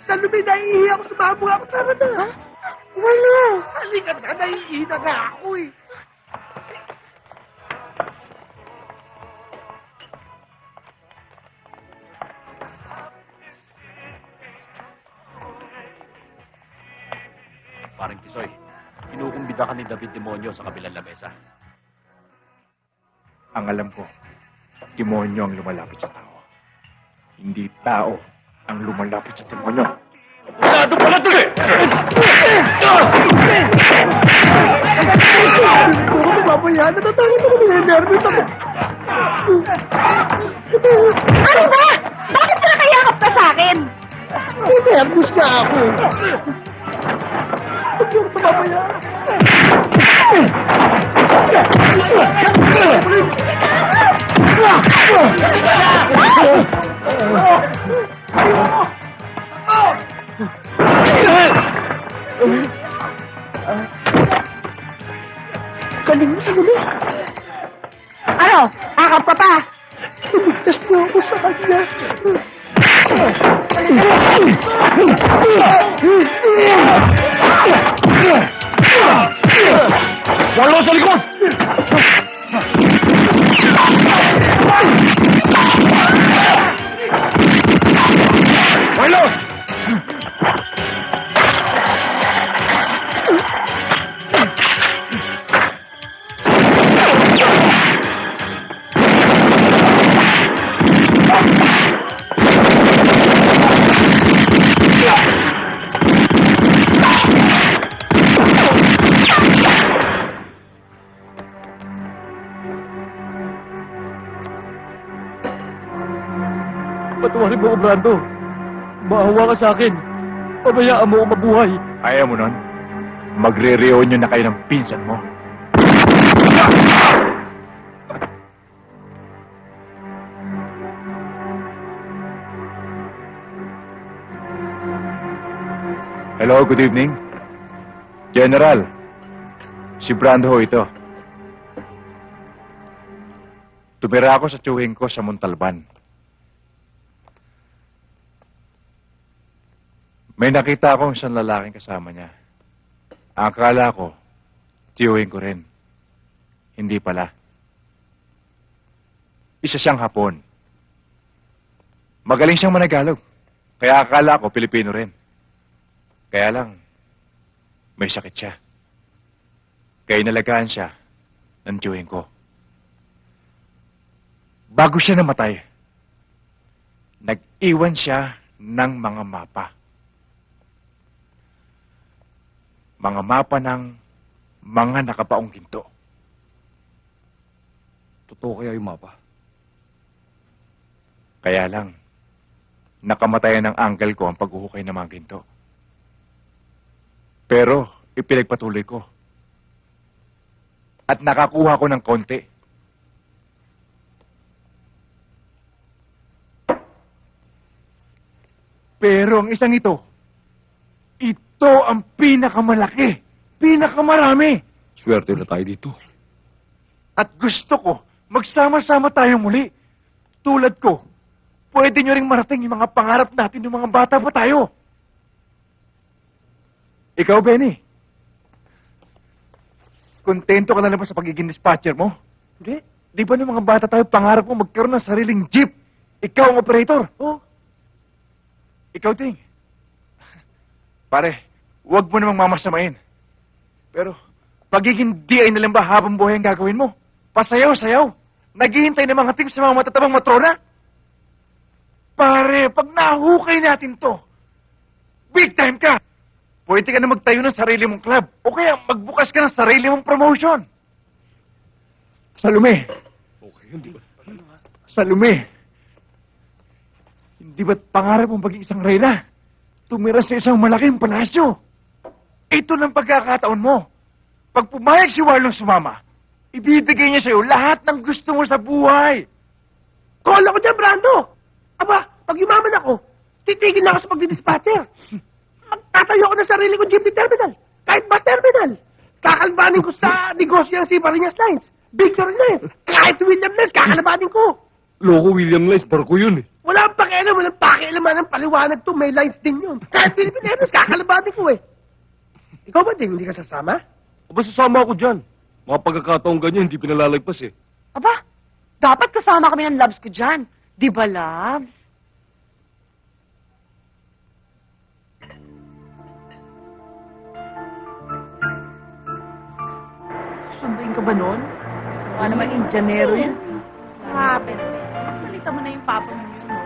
Sa lumi, naiihi ako. Sumabog ako. Tama na. Ha? Wala. Halika na. Naiihi na nga ako eh. Parang Tisoy, kinukumbida ka ni David Demonyo sa kabilang lamesa. Ang alam ko, demonyo ang lumalapit sa tao. Hindi tao ang lumalapit sa demonyo. Sado pala to eh! Oo, mamaya. Natatakot ako. Nervous ako. Ano ba? Bakit nakayakap ka sa akin? Nervous ka ako. Huwag yung mamaya. Galing mo sa gabi. Ano? Akap ka pa? Ligtas mo ako sa kanya. Warlo sa likod! Marlo! Patawarin mo ko, Brando. Maawa ka sa akin. Pabayaan mo ako mabuhay. Ayaw mo nun? Magre-reunion na kayo ng pinsan mo. Hello, good evening. General, si Brando ho ito. Tumira ako sa tiyuhin ko sa Montalban. May nakita akong isang lalaking kasama niya. Ang akala ko, tiyuhin ko rin. Hindi pala. Isa siyang Hapon. Magaling siyang managalog. Kaya akala ko Pilipino rin. Kaya lang, may sakit siya. Kaya inalagaan siya ng tiyuhin ko. Bago siya namatay, nag-iwan siya ng mga mapa. Mga mapa ng mga nakabaong ginto. Totoo kaya yung mapa? Kaya lang, nakamatayan ng uncle ko ang paghuhukay ng mga ginto. Pero, ipinagpatuloy ko. At nakakuha ko ng konti. Pero ang isang ito ang pinakamalaki, pinakamarami. Swerte na tayo dito. At gusto ko, magsama-sama tayo muli. Tulad ko, pwede nyo ring marating yung mga pangarap natin ng mga bata pa tayo. Ikaw, Benny, kontento ka na naman sa pagiging dispatcher mo? Hindi. Di ba ng mga bata tayo, pangarap mo magkaroon ng sariling jeep? Ikaw ang operator. Oh. Ikaw, Ting. Pare, huwag mo namang mamasamain. Pero, pagiging DI na lang ba habang buhay ang gagawin mo? Pasayaw-sayaw. Naghihintay ng mga team sa mga matatabang matrona. Pare, pag nahukay natin to, big time ka. Pwede ka na magtayo ng sarili mong club. O kaya magbukas ka ng sarili mong promotion. Salome. Okay, hindi ba? Salome. Hindi ba't pangarap mong maging isang reyna? Tumira sa isang malaking palasyo. Ito lang pagkakataon mo. Pag pumayag si Warlong sumama, ibibigay niya sa'yo lahat ng gusto mo sa buhay. Call ako dyan, Brando! Aba, pag yumaman ako, titigil na ako sa pagdidispatcher. Magtatayo ako ng sarili kong jeepney terminal. Kahit bus terminal. Kakalbanin ko sa negosyo ng Sibariñas Lines. Victory Lines. Kahit William Lines, kakalabanin ko. Loko William Lines, barko yun eh. Walang pakialaman ng paliwanag to. May lines din yun. Kahit Philippine Airlines, kakalabanin ko eh. Ikaw ba, Ding? Hindi ka sasama? Aba, sasama ako dyan. Mga pagkakataong ganyan, hindi pinalalagpas eh. Aba, dapat kasama kami ng Labs ko dyan. Di ba, Labs? Sunduin ka ba nun? Baka naman Indianero yan. Grabe. Balita mo na yung papa mo yun, no?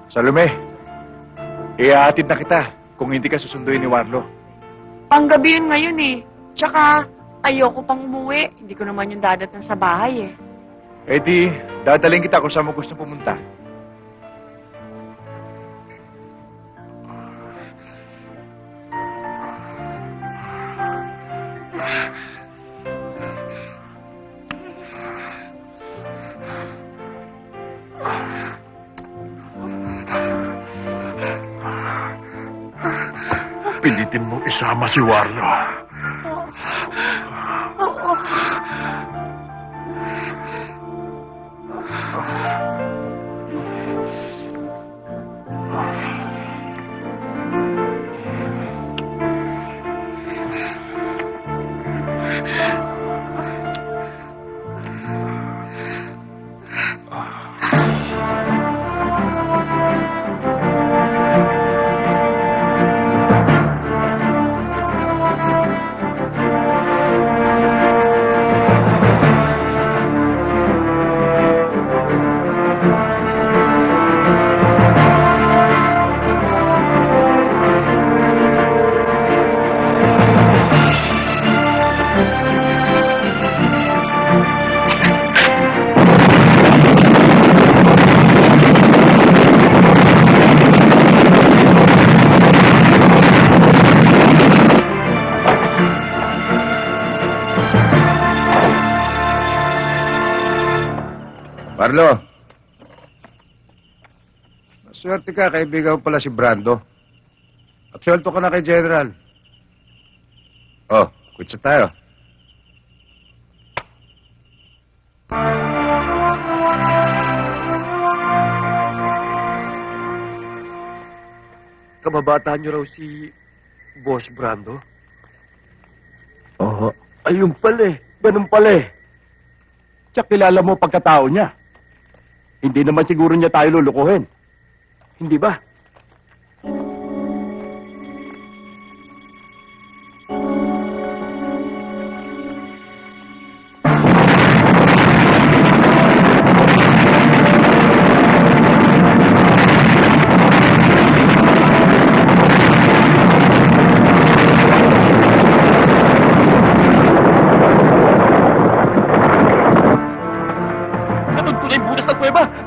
Salome, ihahatid na kita kung hindi ka susunduin ni Warlo. Panggabi yun ngayon eh. Tsaka, ayoko pang umuwi. Hindi ko naman yung dadatan sa bahay eh. Eh di, dadaling kita kung saan mo gusto pumunta. Pilitin mong isama si Warlo. Marlo. Maswerte ka, kaibigan mo pala si Brando. Absuelto ka na kay General. Oh, kutsa tayo. Kababataan niyo raw si Boss Brando? Oo. Ayun pala eh. Ganun pala eh. Tsaka kilala mo pagkatao niya. Hindi naman siguro niya tayo lulukuhin. Hindi ba?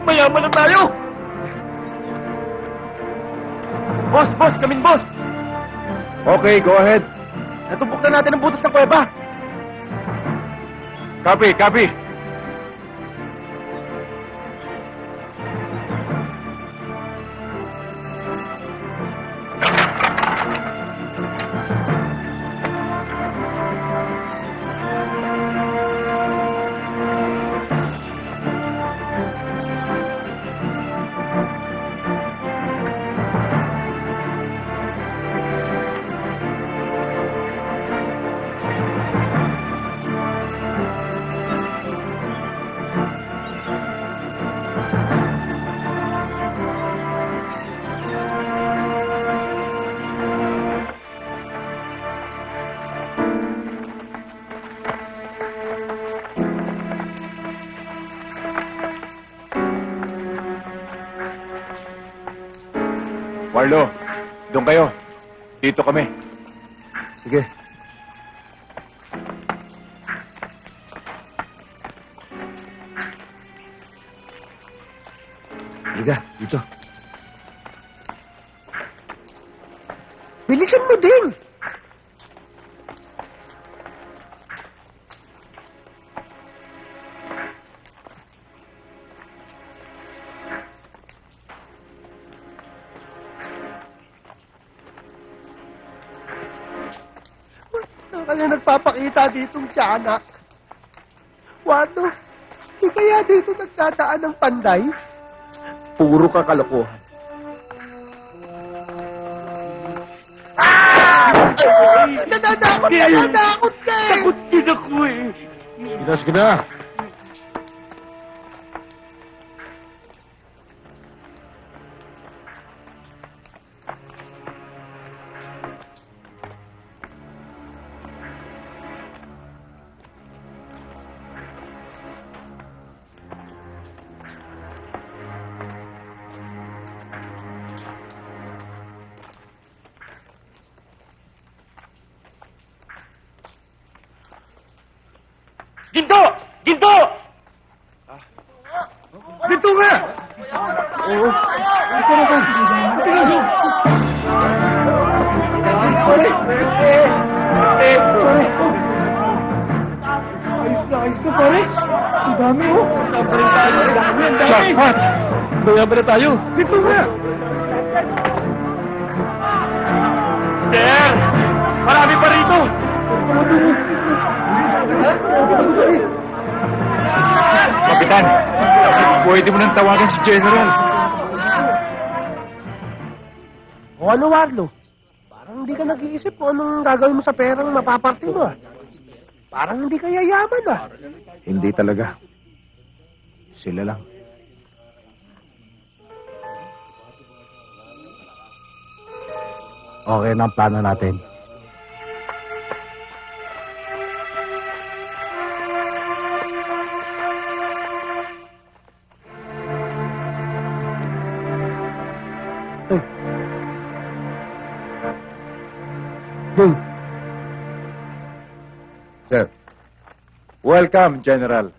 Mayaman na tayo! Boss! Kaming boss! Okay, go ahead. Natumpok na natin ang butas ng kuweba. Copy. Marlo, doon kayo. Dito kami. Sige. Liga, dito. Bilisan mo din. Kaya nagpapakita ditong tiyanak. Wano, di kaya dito nagdadaan ng panday? Puro ka kalokohan. Nadadakot ka eh! Takot din ako eh. Sige na. Ginto! Ginto nga! Oo. Ito na ba? Tingnan mo. Ayos ka, pare. Ang dami, oh. Jackpot! Mayaman na tayo. Dito nga. Sir! Marami pa rito! Kapitan, pwede mo nang tawagan si General. O ano, Warlo? Parang hindi ka nag-iisip kung anong gagawin mo sa perang mapaparty mo, ah. Parang hindi ka yayaman, ah. Hindi talaga. Sila lang. Okay na ang plano natin. Sir. Welcome, General.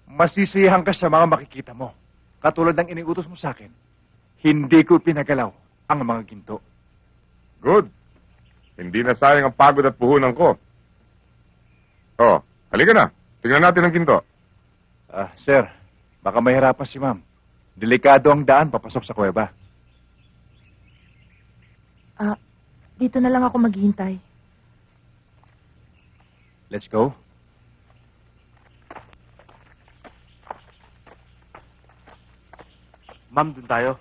Masisiyahan ka sa mga makikita mo. Katulad ng iniutos mo sa akin, hindi ko pinagalaw ang mga ginto. Good. Hindi na sayang ang pagod at puhunan ko. Oh, halika na. Tingnan natin ang ginto. Sir, baka mahirapan si ma'am. Delikado ang daan papasok sa kuweba. Dito na lang ako maghihintay. Let's go. Ma'am, dun tayo.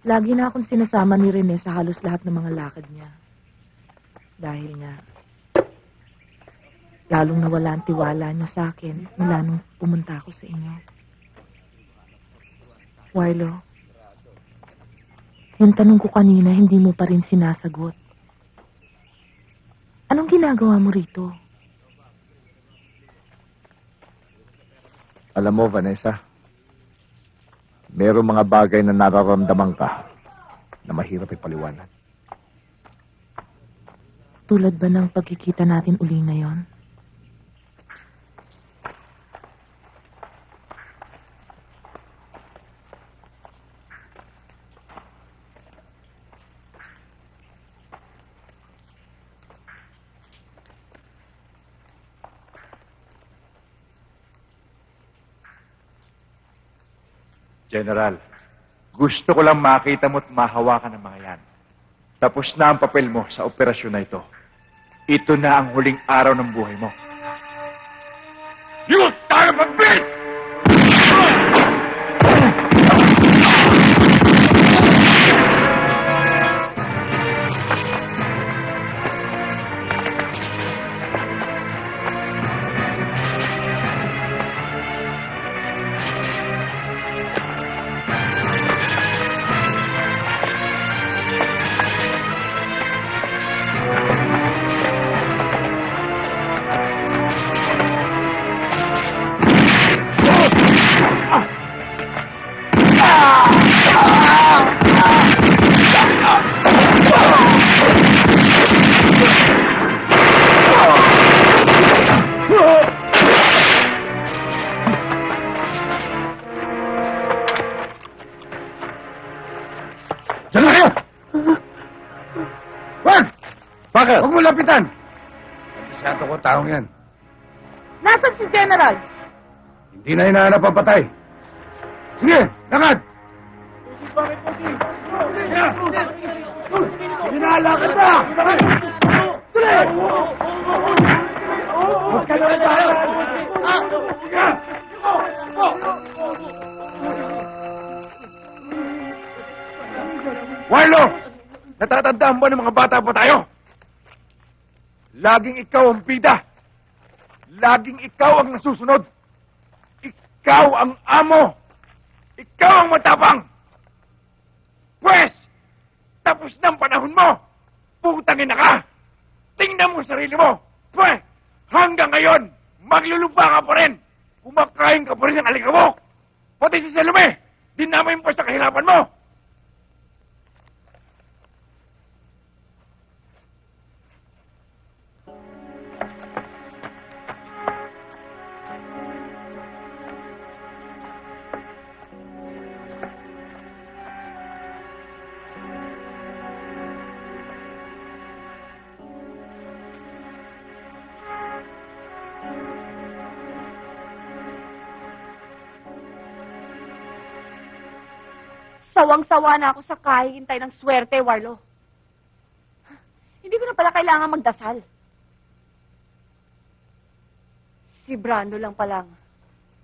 Lagi na akong sinasama ni Rene sa halos lahat ng mga lakad niya. Dahil nga, lalong nawala ang tiwala niya sa akin mula nung pumunta ako sa inyo. Warlo, yung tanong ko kanina, hindi mo pa rin sinasagot. Anong ginagawa mo rito? Alam mo, Vanessa, merong mga bagay na nararamdaman ka na mahirap ipaliwanag. Tulad ba ng pagkikita natin uli ngayon? General, gusto ko lang makita mo at mahawakan ng mga yan. Tapos na ang papel mo sa operasyon na ito. Ito na ang huling araw ng buhay mo. You son of a bitch! Diyan na kayo! Wag! Bakit? Huwag mo lapitan! Masyado ko taong yan. Nasaan si General? Hindi na hinahanap ang patay. Sige, lakad! Hinalakad na! Tuloy! Huwag ka na magbahalan! Sige! Warlo! Natatandaan mo ng mga bata pa tayo? Laging ikaw ang bida. Laging ikaw ang nasusunod. Ikaw ang amo. Ikaw ang matapang. Pwes, tapos na ang panahon mo. Putangin na ka. Tingnan mo sarili mo. Pwes, hanggang ngayon, maglulupa ka pa rin. Kumakain ka pa rin ng alikabok. Pati si Salome, dinamay mo pa sa kahirapan mo. Sawang-sawa na ako sa kahihintay ng swerte, Warlo. Hindi ko na pala kailangan magdasal. Si Brando lang palang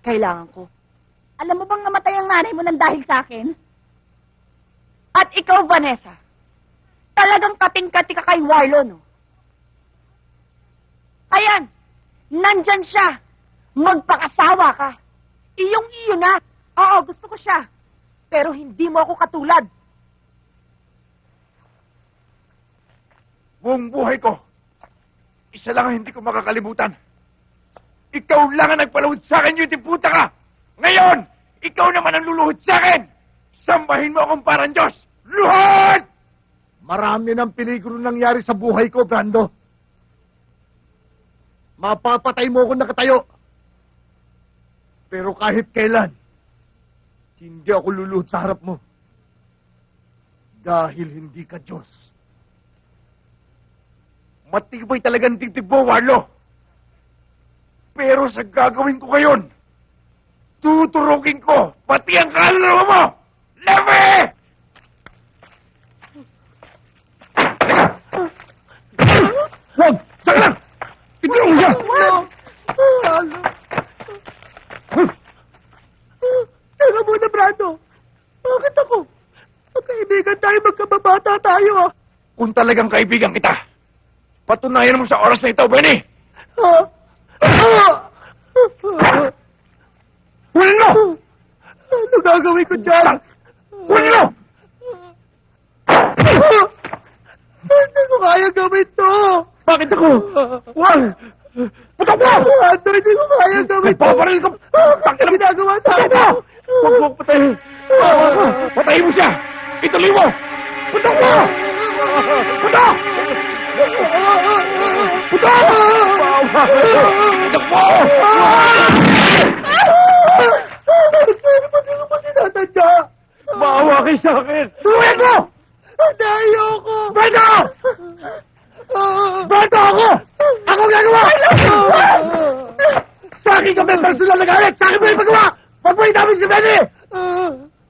kailangan ko. Alam mo bang namatay ang nanay mo ng dahil sa akin? At ikaw, Vanessa, talagang kating-kati ka kay Warlo, no? Ayan, nandyan siya. Magpakasawa ka. Iyong-iyo na. Oo, gusto ko siya. Pero hindi mo ako katulad. Buong buhay ko, isa lang ang hindi ko makakalimutan. Ikaw lang ang nagpalahod sa akin, yung puta ka! Ngayon, ikaw naman ang luluhod sa akin! Sambahin mo akong parang Diyos! Luhod! Marami ng peligro nangyari sa buhay ko, Brando. Mapapatay mo ako nakatayo. Pero kahit kailan, Hindi ako luluhod sa harap mo. Dahil hindi ka Diyos. Matibay talagang dibdib mo, Warlo. Pero sa gagawin ko ngayon, tuturukin ko pati ang kaluluwa mo! Leve! Wag! Saka lang! Tinulong mo siya! Teka muna, Brando. Bakit ako? Magkaibigan tayo, magkababata tayo, ah. Kung talagang kaibigan kita, patunayan mo sa oras na ito, Benny! Hulin mo! Ano gagawin ko dyan? Hulin mo! Hindi ko kaya gawin to. Bakit ako? Wal! Putok mo! Ando, hindi ko kaya gawin to. Paparil ka! Bakit ginagawa sa Putok mo! Huwag mo patayin! Patayin mo siya! Ituloy mo! Putok mo! Putok! Putok! Putok mo! Hindi ko pa sinatadya. Maawa kayo sa akin! Tuluyan mo! Ayoko! Beto! Beto ako! Ako gagawa! Sa akin ka may personal na galit! Sa akin mo yung magawa! Huwag mo inamin si Benny!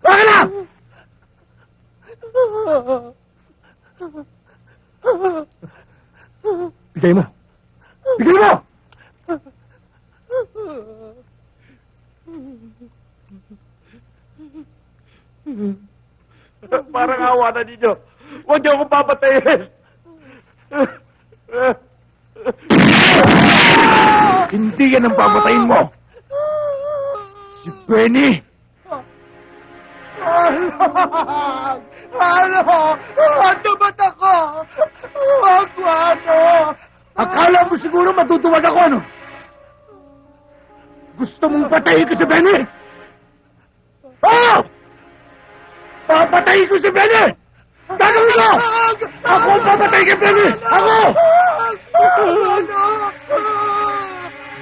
Bakit na! Bigay mo! Bigay mo! Parang awa na ninyo. Huwag niyo akong papatayin. Hindi yan ang papatayin mo. Si Benny. Ano? Ano ba't ako? Ako ano? Akala mo siguro matutuwag ako, ano? Gusto mong patayin ko si Benny? Oh! Papatayin ko si Benny! Gagawin ko! Ako ang papatayin kay Benny! Ako!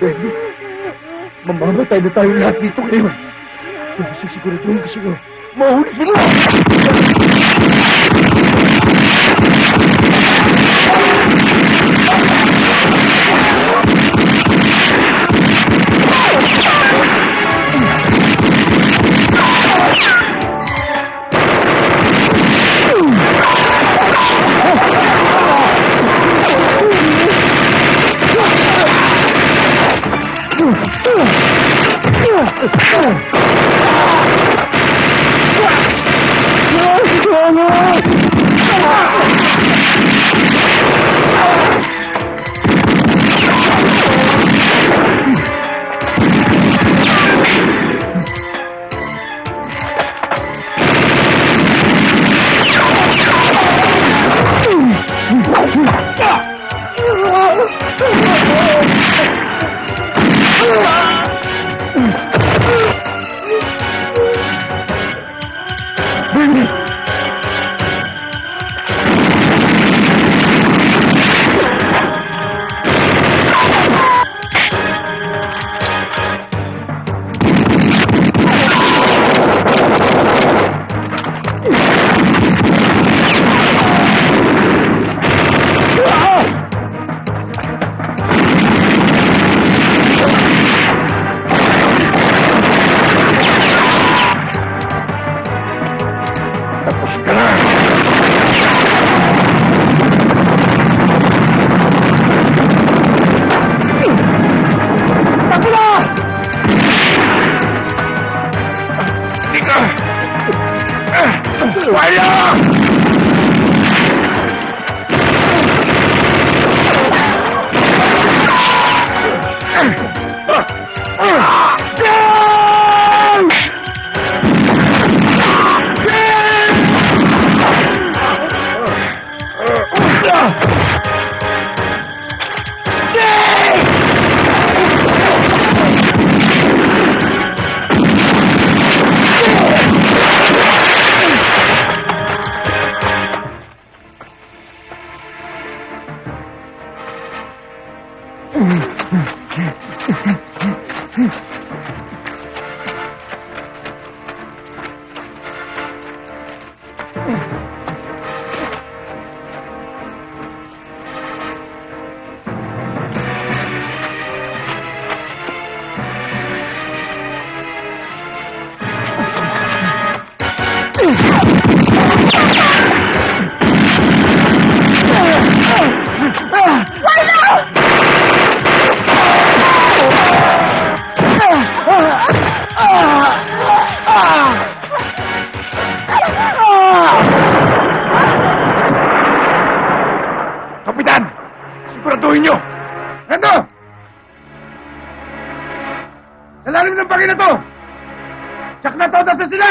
Benny, mamamatay na tayo lahat dito ngayon. Pero sisiguraduhin ko sa'yo, mahuli sila! Kapitan! Siguraduhin nyo! Ano? Sa lalim ng bagay na to! Tsak na todas na sila!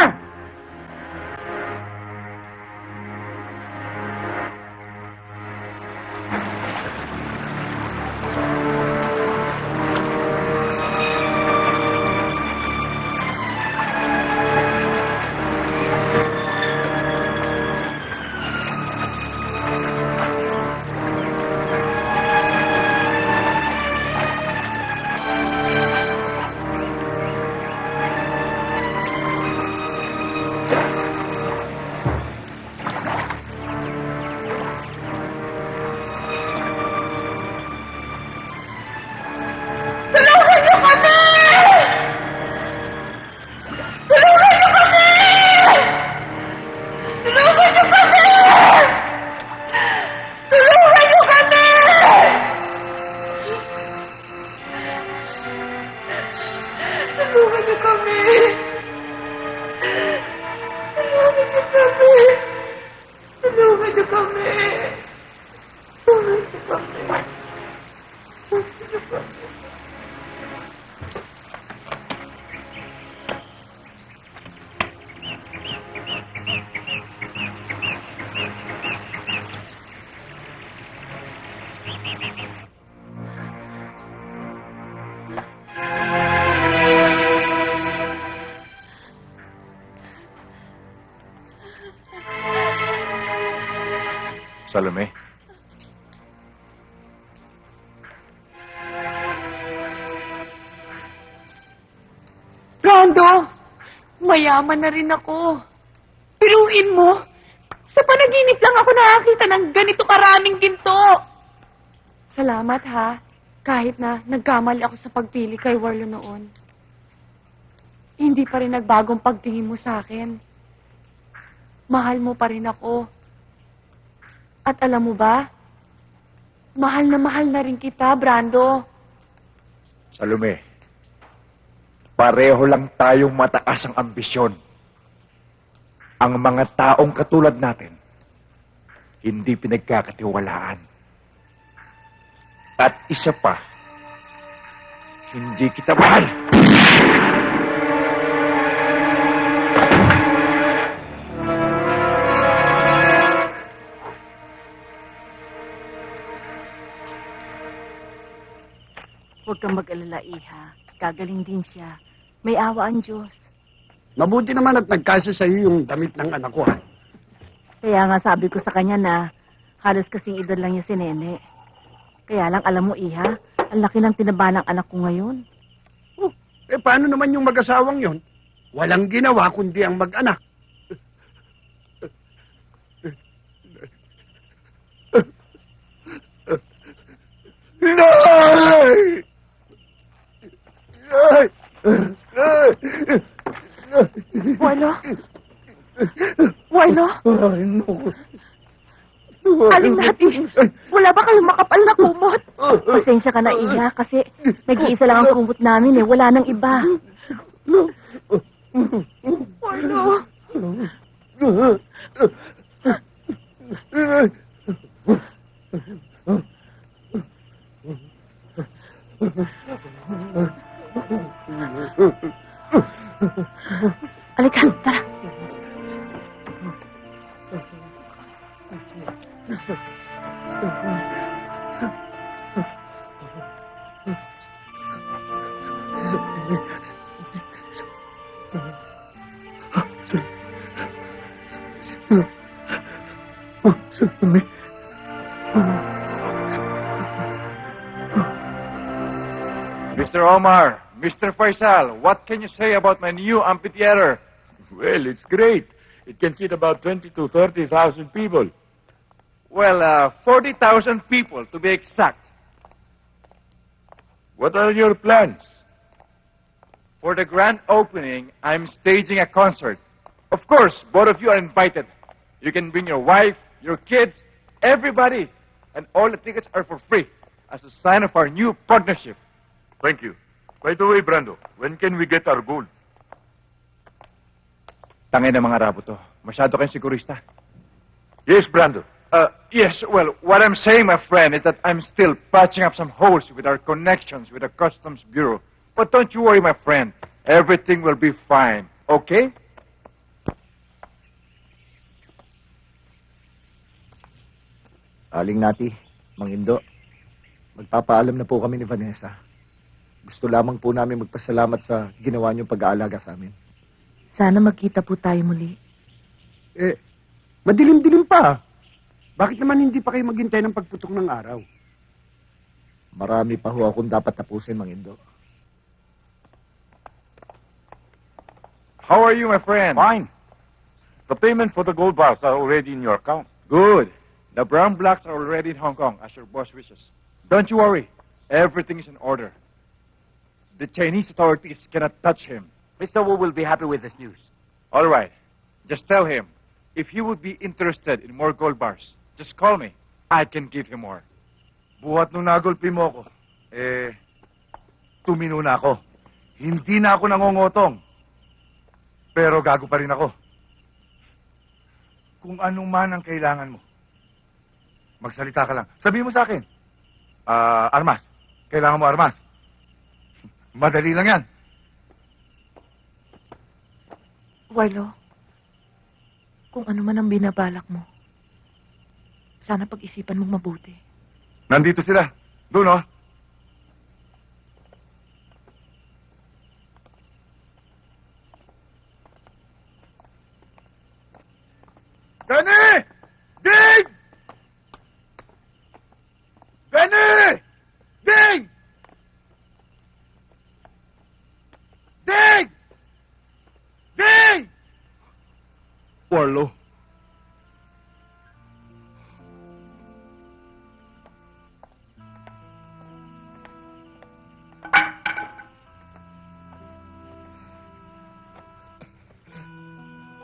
Salome? Rondo, mayaman na rin ako. Piruin mo, sa panaginip lang ako nakakita ng ganito karaming ginto. Salamat ha, kahit na nagkamali ako sa pagpili kay Warlo noon. Hindi pa rin nagbagong pagtingin mo sa akin. Mahal mo pa rin ako. At alam mo ba, mahal na rin kita, Brando. Salome, pareho lang tayong mataas ang ambisyon. Ang mga taong katulad natin, hindi pinagkakatiwalaan. At isa pa, hindi kita mahal. Huwag kang mag-alala, Iha. Gagaling din siya. May awa ang Diyos. Mabuti naman at nagkasya sa iyo yung damit ng anak ko, ha? Kaya nga sabi ko sa kanya na halos kasing edad lang niya si Nene. Kaya lang, alam mo, Iha, ang laki ng tinaba ng anak ko ngayon. Oh, paano naman yung mag-asawang yon? Walang ginawa kundi ang mag-anak. Nay! Warlo? Warlo? Aling natin, wala ba kayong makapal na kumot? Pasensya ka na, Iha, kasi nag-iisa lang ang kumot namin eh. Wala nang iba. Warlo? Halika, tara. Mr. Omar, Mr. Faisal, what can you say about my new amphitheater? Well, it's great. It can seat about 20 to 30,000 people. Well, 40,000 people to be exact. What are your plans? For the grand opening, I'm staging a concert. Of course, both of you are invited. You can bring your wife, your kids, everybody. And all the tickets are for free as a sign of our new partnership. Thank you. By the way, Brando, when can we get our gold? Tangay na mga rabo to. Masyado kayong sigurista. Yes, Brando. Yes, well, what I'm saying, my friend, is that I'm still patching up some holes with our connections with the Customs Bureau. But don't you worry, my friend. Everything will be fine. Okay? Aling Nati, Mang Indo, magpapaalam na po kami ni Vanessa. Gusto lamang po namin magpasalamat sa ginawa niyong pag-aalaga sa amin. Sana magkita po tayo muli. Madilim-dilim pa. Bakit naman hindi pa kayo maghintay ng pagputok ng araw? Marami pa ho akong dapat tapusin, Mang Indo. How are you, my friend? Fine. The payment for the gold bars are already in your account. Good. The brown blacks are already in Hong Kong, as your boss wishes. Don't you worry. Everything is in order. The Chinese authorities cannot touch him. Mr. Wu will be happy with this news. All right. Just tell him, if he would be interested in more gold bars, just call me. I can give him more. Buhat nung nagulpi mo ko, tumino na ako. Hindi na ako nangongotong. Pero gago pa rin ako. Kung anong man ang kailangan mo, magsalita ka lang. Sabihin mo sa akin, armas. Kailangan mo armas. Madali lang yan. Warlo, kung ano man ang binabalak mo, sana pag-isipan mong mabuti. Nandito sila. Doon, oh. Benny! Ding! Benny! Ding! Ding! Ding! Warlo.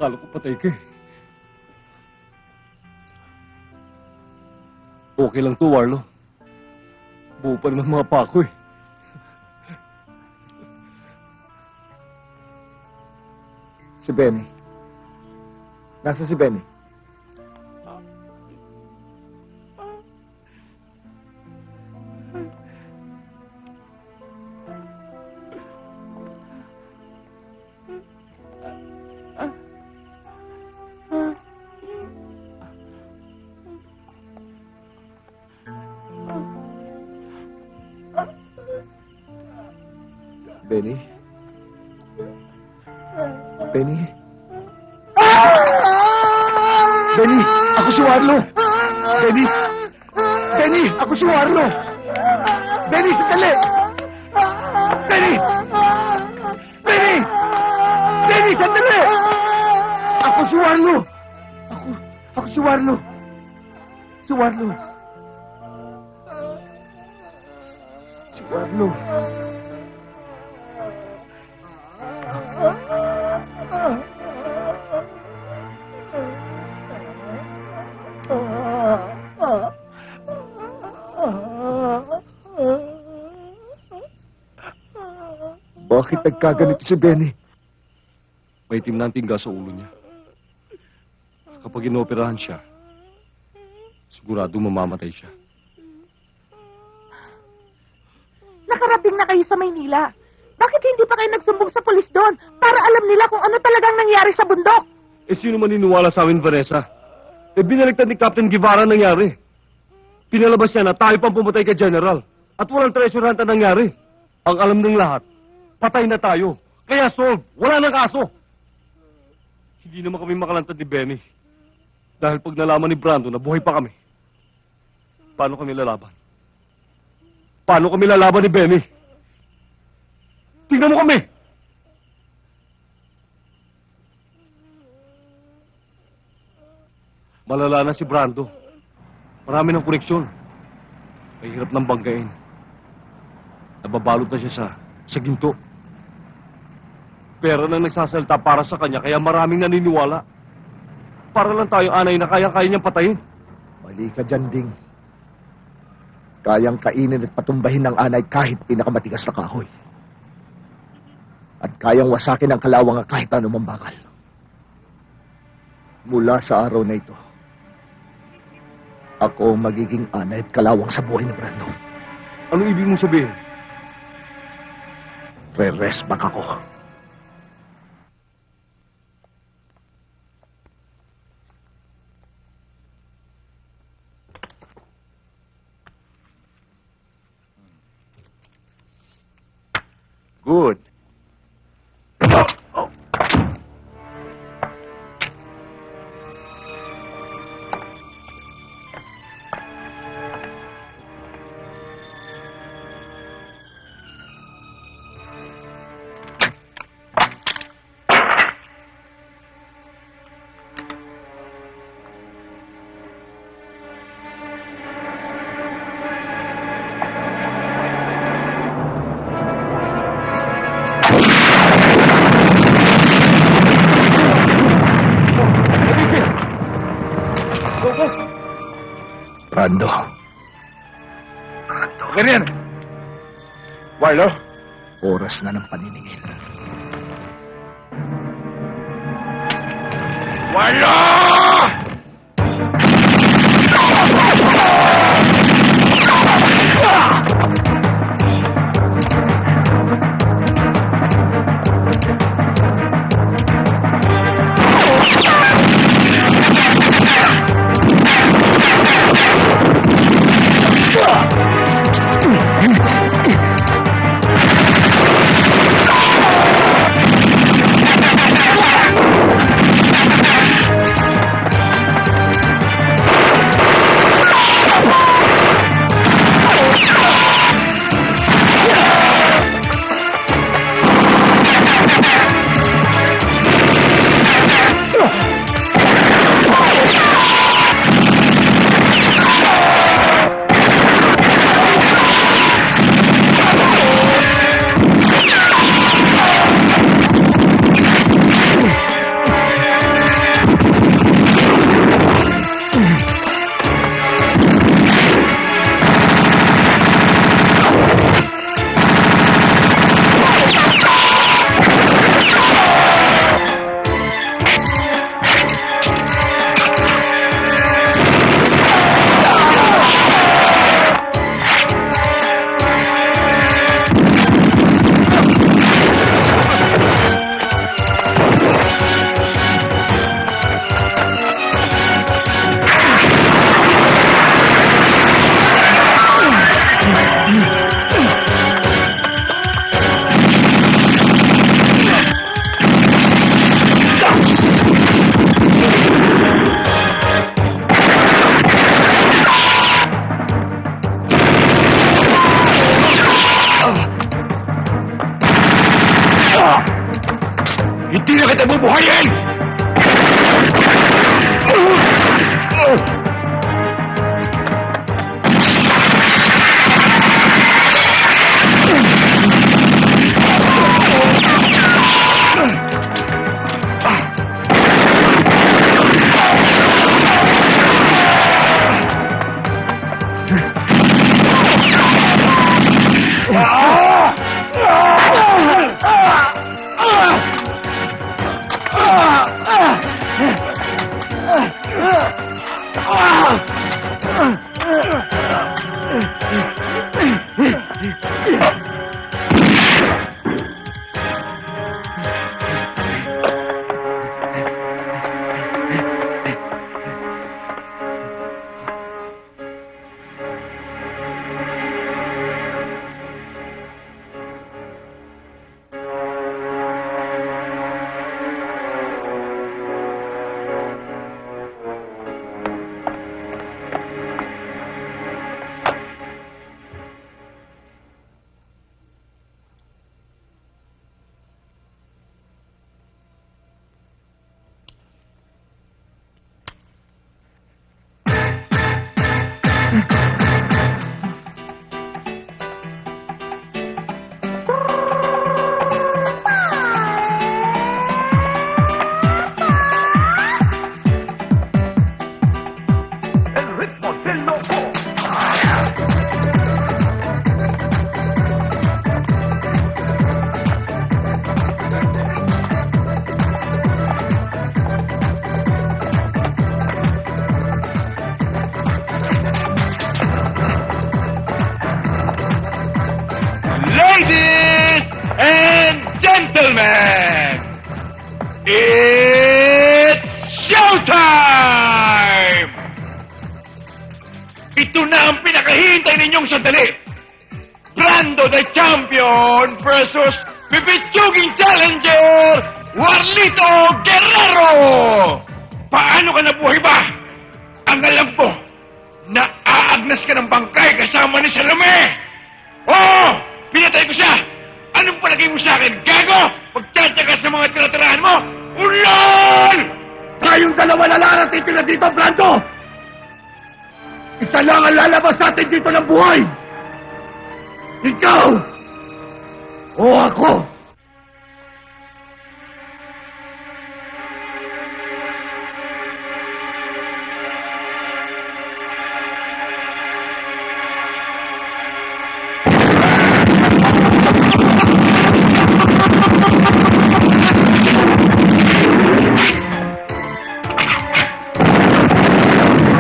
Akala ko patay ka eh. Okay lang to, Warlo. Buo pa naman mga pako eh. Si Benny. Nasa si Benny? Benny? Benny? Benny! Ako si Warlo! Benny! Benny! Ako si Warlo! Benny, sandali! Benny! Benny! Benny, sandali! Ako si Warlo! Ako si Warlo! Si Warlo! Si Warlo! Bakit nagkaganito si Benny? May itim na ang tingga sa ulo niya. Kapag inoperahan siya, sigurado mamamatay siya. Nakarating na kayo sa Maynila. Bakit hindi pa kayo nagsumbong sa polis doon para alam nila kung ano talagang nangyari sa bundok? Eh, sino maniniwala sa amin, Vanessa? Eh, binaliktad ni Captain Guevara ang nangyari. Pinalabas niya na tayo pang pumatay kay General at walang treasure hunt ang nangyari. Ang alam ng lahat, patay na tayo. Kaya solve, wala nang kaso. Hindi naman kami makalantad ni Benny. Dahil pag nalaman ni Brando na buhay pa kami, paano kami lalaban? Paano kami lalaban ni Benny? Tingnan mo kami! Malala na si Brando. Marami ng koneksyon. May hirap ng banggain. Nababalot na siya sa ginto. Pera nang nagsasalita para sa kanya, kaya maraming naniniwala. Para lang tayong anay na kaya niyang patayin. Mali ka dyan, Ding. Kayang kainin at patumbahin ng anay kahit pinakamatigas na kahoy. At kayang wasakin ang kalawang kahit anumang bakal. Mula sa araw na ito, ako magiging anay at kalawang sa buhay ni Brando. Anong ibig mong sabihin? Re-rest back ako. Good. Brando. Ganyan. Warlo? Oras na ng paniningil. Warlo! na ang pinakahihintay ninyong sandali. Brando the Champion versus Pipitsuging Challenger, Warlito Guerrero! Paano ka nabuhay ba? Ang alam ko, naaagnas ka ng bangkay kasama ni Salome! Oo! Pinatay ko siya! Anong palagay mo sa akin? Gago! Pagtsatsaga sa mga tinatirahan mo? Ulol! Tayong dalawa na lang ang titira dito, Brando! Isa lang ang lalabas sa atin dito ng buhay! Ikaw! O ako!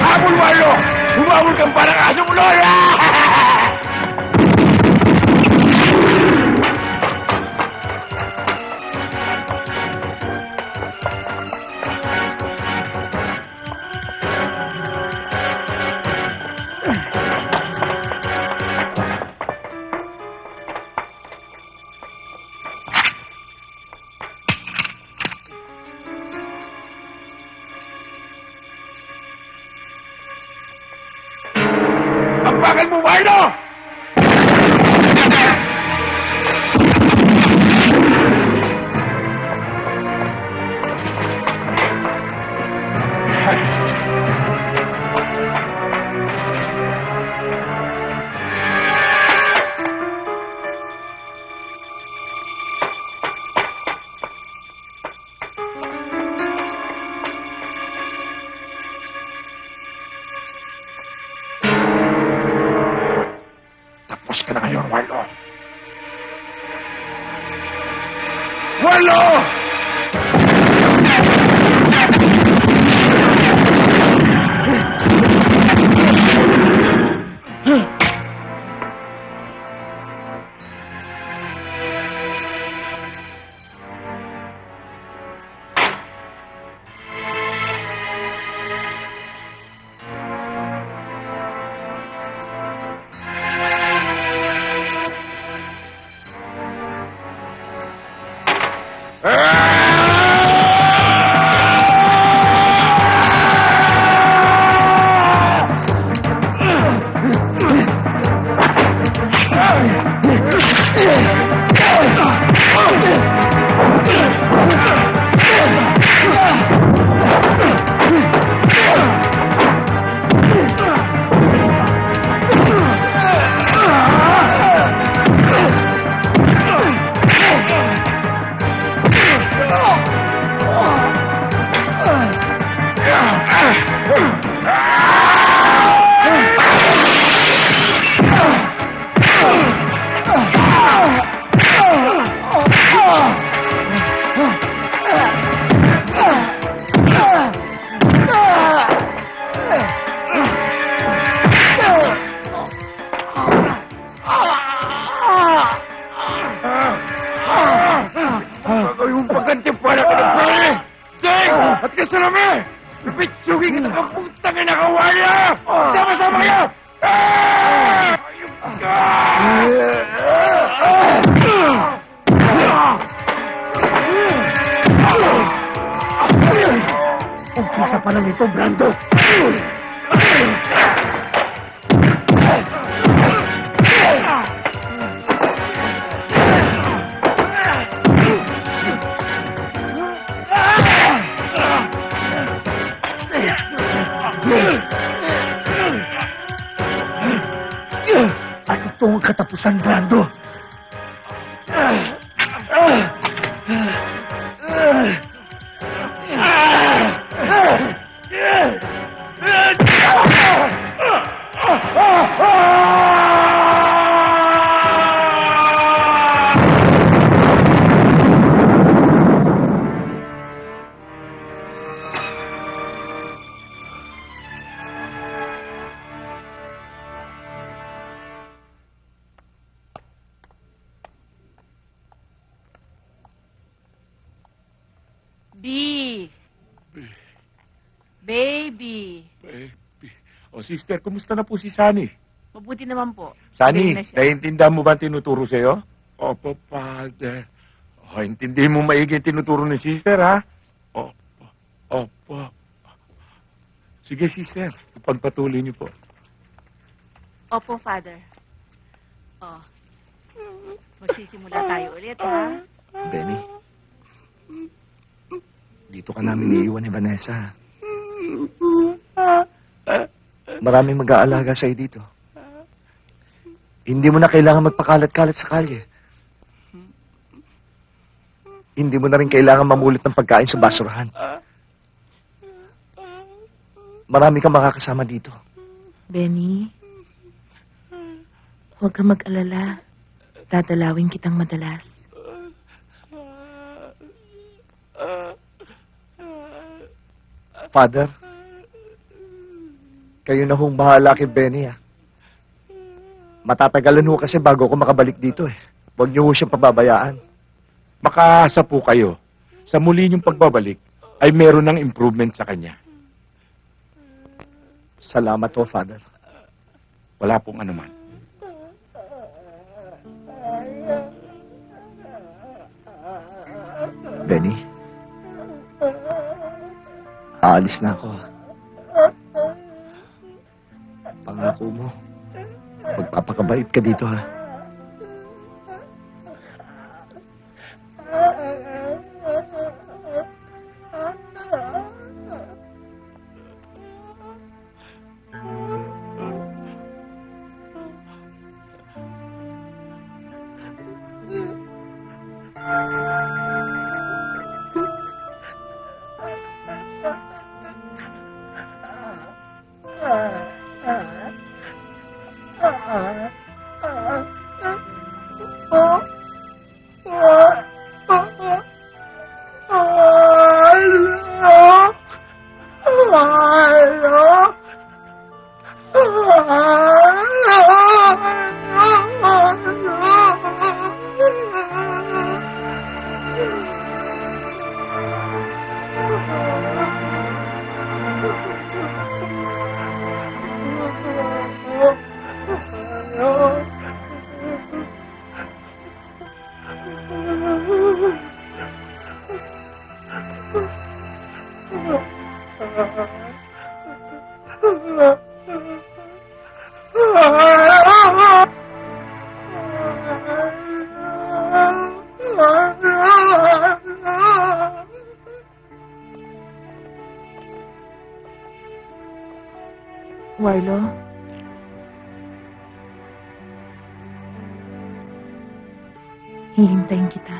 Habol, Warlo! Humabol kang parang asong uloy! Ang bakal mo, Warlo! Tapos ka na ngayon, Warlo. Warlo! Yung pagkantimpala ka ng pare! Deng! At kasalami! Pipitsugin kita kang putang ina kawaya! Sama-sama kayo! Ayun ka! Umpisa pa lang ito, Brando! At ito ang katapusan, Brando. B. Baby. O sister, kumusta na po si Sunny? Mabuti naman po. Sunny, Galing na siya. naiintindihan mo ba ang tinuturo sa'yo? Opo, Father. O, intindihin mo maigi ang tinuturo ni sister, ha? Opo. Opo. Sige, sister. Ipagpatuloy niyo po. Opo, Father. Oh. Magsisimula tayo ulit, ha? Benny, dito ka namin iiwan ni Vanessa. Maraming mag-aalaga sa'yo dito. Hindi mo na kailangan magpakalat-kalat sa kalye. Hindi mo na rin kailangan mamulot ng pagkain sa basurahan. Marami kang makakasama dito. Benny, huwag kang mag-alala. Dadalawin kitang madalas. Father, kayo na hong bahala kay Benny, ha? Matatagalan ho kasi bago ako makabalik dito, eh. Huwag niyo ho siyang pababayaan. Makaasa po kayo. Sa muli niyong pagbabalik, ay meron ng improvement sa kanya. Salamat ho, Father. Wala pong anuman. Benny, aalis na ako, ha? Pangako mo, magpapakabait ka dito, ha? Warlo? Hihintayin kita.